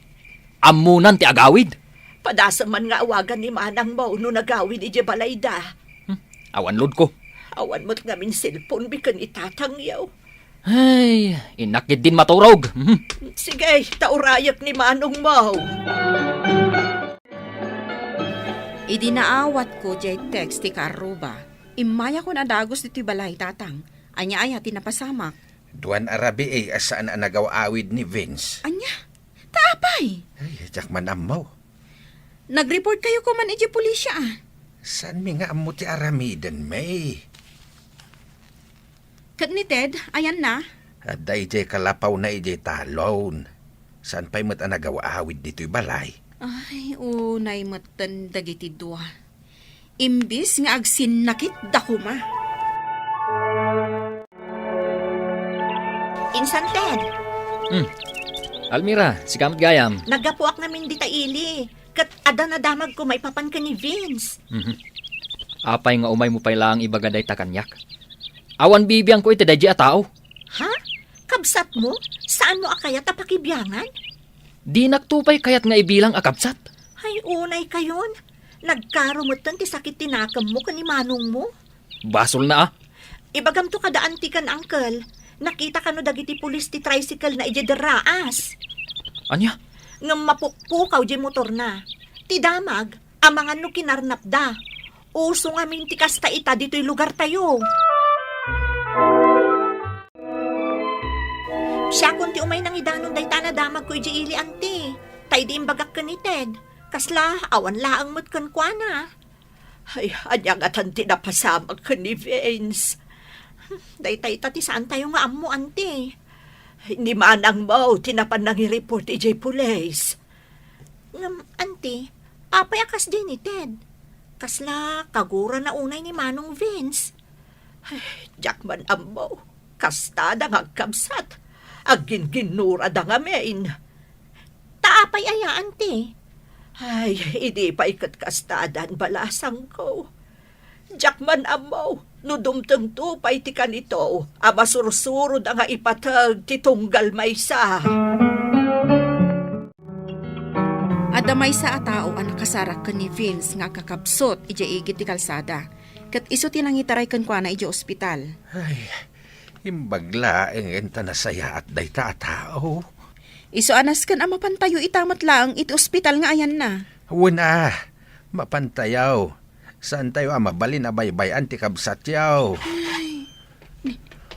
Amunan ti agawid. Padasa man nga awagan ni manang mo no nagawin ije balayda. Awan lod ko. Awan mo't ngamin cellphone bikan itatangyaw. Ay, inakid din maturog. Sige, taurayak ni manong mo. Idinaawat ko jay text ti karuba. Imaya ko na dagos dito'y balay tatang. Anya ay hati napasamak. Duan arabi asaan ang nagaw-awid ni Vince. Anya? Taapay! Ay, jak man amaw. Nag-report kayo ko man iji pulisya San mi nga amo ti aramidan, May? Kat ni Ted, ayan na. At da ije kalapaw na ije talon. San pa'y mat ang nagaw-awid dito'y balay? Ay, unay matan dagiti dua. Imbis nga agsinakit dakuma. Insan Ted, Almira, si Kamot Gayam. nagapuak namin di taili. Kat ada na damag ko may papan ka ni Vince. Apay nga umay mo pay lang ibagaday takanyak. Awan bibiyang ko iti dayjay a tao. Ha? Kabsat mo? Saan mo akayat apakibyangan? Di nagtupay kayat nga ibilang akabsat. Ay, unay kayon. Nagkarumutan ti sakit tinakam mo ka ni manong mo. Basol na ah. Ibagam to kada antikan, uncle. Nakita ka no dagiti pulis ti tricycle na ije deraas. Anya? Ngam mapukpukaw di motor na. Ti damag, amangan no kinarnap da. Uso nga min ti kasta ita dito'y lugar tayo. Siya kung ti umay nang idanon day na damag ko iji ili anti. Tay di imbagak ka ni Ted. Kasla, awan laang mo't kankwana. Ay, anyang atanti na pasamag ka ni Vince. Day-tay tati saan tayo nga amo, ante? Hindi manang mo, tinapan nang i-report ijay police. Ante, apay akas din ni Ted. Kasla, kagura na unay ni Manong Vince. Ay, Jackman ammo, kastada nga kabsat. Agin ginura da nga main. Taapay aya, ante. Ay, hindi pa ikat kastadan balasang ko. Jackman ammo, no dumteng to pa'y ti kanito, ama sursurod ang ipatag ti tunggal maysa. Adamay sa atao ang nakasarak ka ni Vince nga kakabsot ija igit ti kalsada. Kat iso tinangitaray kan kwa na ija ospital. Ay, imbagla ang enta nasaya at dayta tao. Iso anas kan ang mapantayo itamat lang iti ospital nga ayan na. Wala, mapantayaw. Saan tayo mabalin na baybay anti kabsat yaw?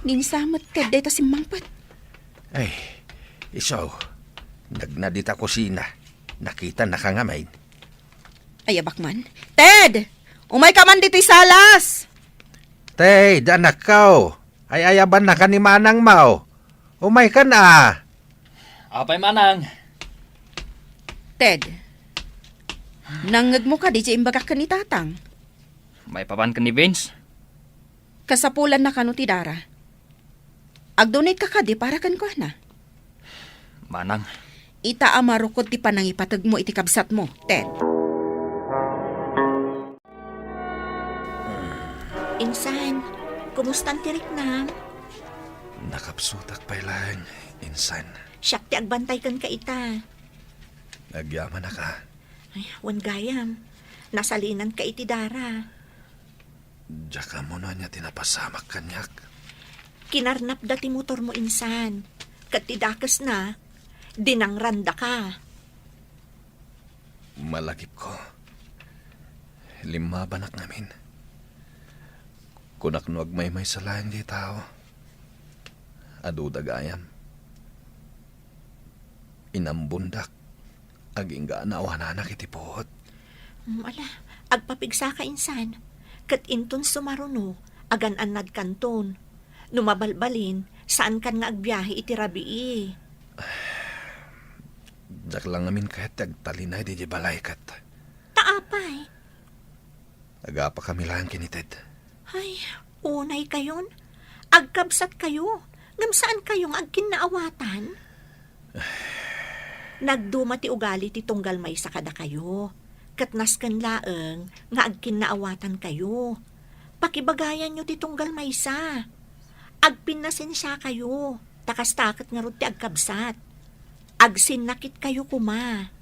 Ninisamat ka deta si Mangpat. Ay, iso, nagnadita kusina. Nakita na kangamain. Ay, abakman. Ted! Umay ka man dito'y salas! Tay, danak kao. Ay ayaban na ka ni Manang Mau. Umay ka na. Apay manang. Ted, nangag mo ka di siya imbagak ka ni Tatang. May papan ka ni Vince? Kasapulan na ka no ti Dara. Ag-donate ka di para kan ko na. Manang, Ita amarukod ti panangipatag mo iti kabsat mo, Ted. Insan, kumusta ang tirik na? Nakapsutak pa lang, insan. Siyak ti agbantay kan ka ita. Nagyaman na ka. Ay, wan gayam. Nasalinan ka iti dara. Diyak mo na niya tinapasamak kanyak. Kinarnap dati motor mo insan. Kat tidakas na, dinangranda ka. Malagip ko. 5 banak namin. Kunak no agmay-may sa lahing di tao. Adudagayam. Inambundak. Aging gaanawa na nakitipuot. Ala, agpapigsa ka insan. Kat inton sumaruno, agan anad kanton. Numabalbalin, saan kan nga agbiyahe iti rabii. Diyak lang namin kahit agtalinay di balay kat. Taapay. Agapa kami lang kinited. Ay, unay kayon. Agkabsat kayo. Ngam saan kayong agkinaawatan? Nagduma ti ugali ti tunggal may sa kada kayo. Katnas kan laeng nga agkinaawatan kayo. Pakibagayan nyo ti tunggal may sa. Agpinasin siya kayo. Takas-takat nga ron ti agkabsat. Agsinakit kayo kuma.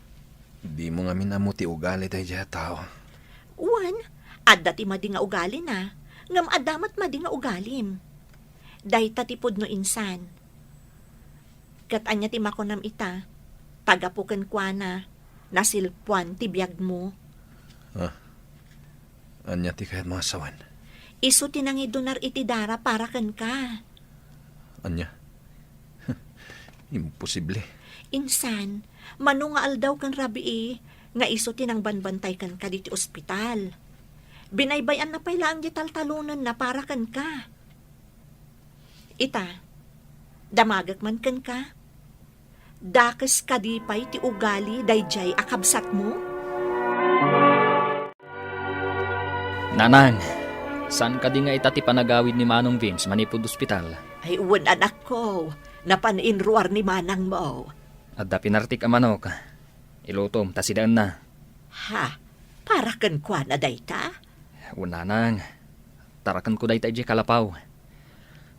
Di mo nga minamuti ugali tayo dya tao. Uwan, adda ti madi nga ugali na. Ngam adamat madi nga ugalim. Day tatipod no insan. Kat anya ti makonam ita. Tagapuken kwa na. Nasilpuan ti biyag mo. Anya ti kahit mga sawan. Isu tinangidonar iti dara para kan ka. Anya? Imposible. Insan, manungaal daw kan rabi nga isu tinang banbantay kan ka diti ospital. Binaybayan na pala ang ditaltalunan na para kan ka. Ita, damagak man kan ka. Dakas kadipay ti ugali dayjay akabsat mo? Nanang, saan ka di nga itati panagawid ni Manong Vince manipod ospital? Ay, uwan anak ko. Napaninruar ni manang mo. Adda pinartik a manok. Ilutom, tasidaan na. Ha? Para kan kwa na dayta? Unanang, tarakan ko day tayo kalapaw.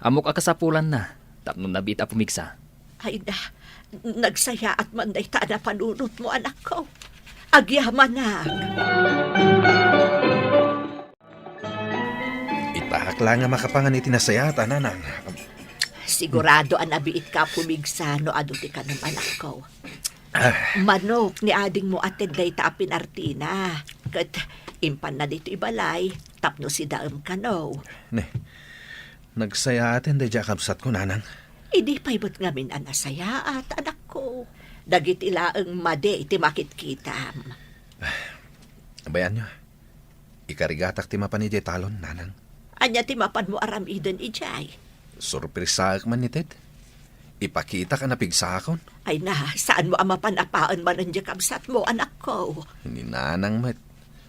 Amok akasapulan na, tapno nabita pumigsa. Ay na, nagsaya at man dayta na panunot mo anak ko. Agyaman na. Itahak lang nga makapangan itinasayata, nanang. Sigurado ang nabiit ka pumigsa no aduti ka ng anak ko. Manok ni ading mo ated dayta a pinartina. Kat impan na dito ibalay, tapno si daem ka no. Ne, nagsaya atin day dya kabsat ko, nanang. Idi paibot ngamin ang nasaya at anak ko. Dagit ilaang made iti makit-kitam. Bayan nyo, ikarigatak ti mapanidya talon, nanang. Anya ti mapan mo aram iden ijay. Surprisaak man ni Ted. Ipakita ka na pigsakon. Ay na, saan mo ang mapanapaan man ang jakabsat mo, anak ko? Ni nanang met.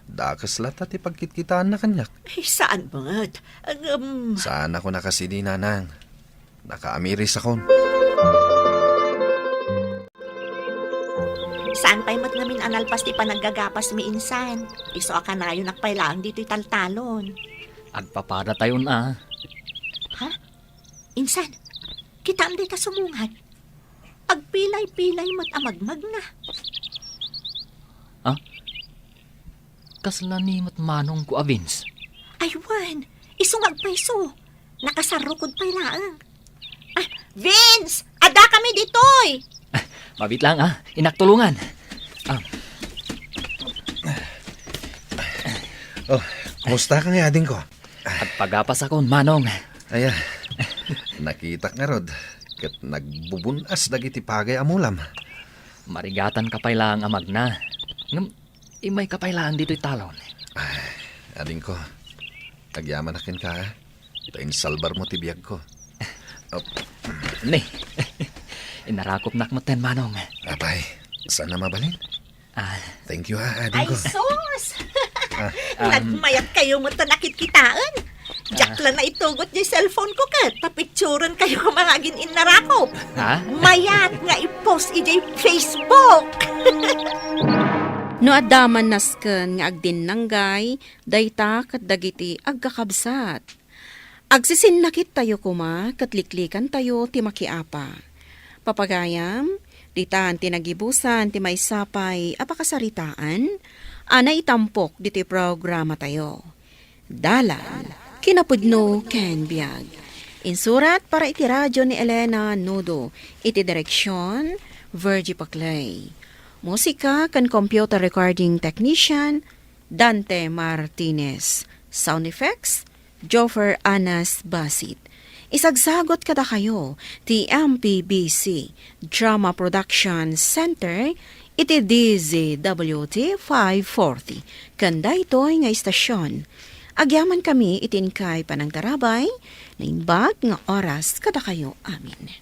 Dakas lata ti pagkitkitaan na kanyak. Ay, saan mo't? Saan ako nakasidi, nanang? Nakaamiris akon. Saan pa'y mat ngamin analpas ti panaggagapas mi insan? Iso ka na yun nakpailang dito'y taltalon. Agpapada tayo na. Ha? Insan, kita ang di ka sumungan. Agpilay-pilay mat amagmag na. Kasla ni Manong ko a Vince. Ay, Juan, isungag pa iso. Nakasarukod pa ilaang. Ah, Vince! Ada kami ditoy! Mabit lang inaktulungan. Oh, kumusta ka nga ading ko? At pagapas akon, Manong. Aya, nakita nga rod. Kat nagbubunas dagiti pagay amulam. Marigatan kapay lang amag na. Imay kapay lang dito'y talon. Ading ko, nagyaman akin ka, ha? Tain salbar mo tibiyag ko. Ne, inarakop nakmaten, Manong. Apay, saan na mabalin? Thank you, ha, ading Ay, ko. sos! Nagmayat kayo mo nakit kitaan. Jack lang na itugot niya cellphone ko kat. Tapicturan kayo kumangagin inarakop. Ha? Mayat nga i-post ijay Facebook. No adaman nasken nga agdinnanggay, dayta kat dagiti agkakabsat. Agsisinakit tayo kuma, katliklikan tayo ti makiapa. Papagayam, ditan tinagibusan ti may sapay apakasaritaan, ana itampok diti programa tayo. Dalan, kinapudno ken biag. Insurat para iti radyo ni Elena Nudo, iti direksyon, Virgie Paclay. Musika kan computer recording technician, Dante Martinez. Sound effects, Joffer Anas Basit. Isagsagot kada kayo, ti MPBC Drama Production Center, iti DZWT 540. Kanda ito'y nga istasyon. Agyaman kami itin kay panang tarabay, na imbag nga oras kada kayo amin.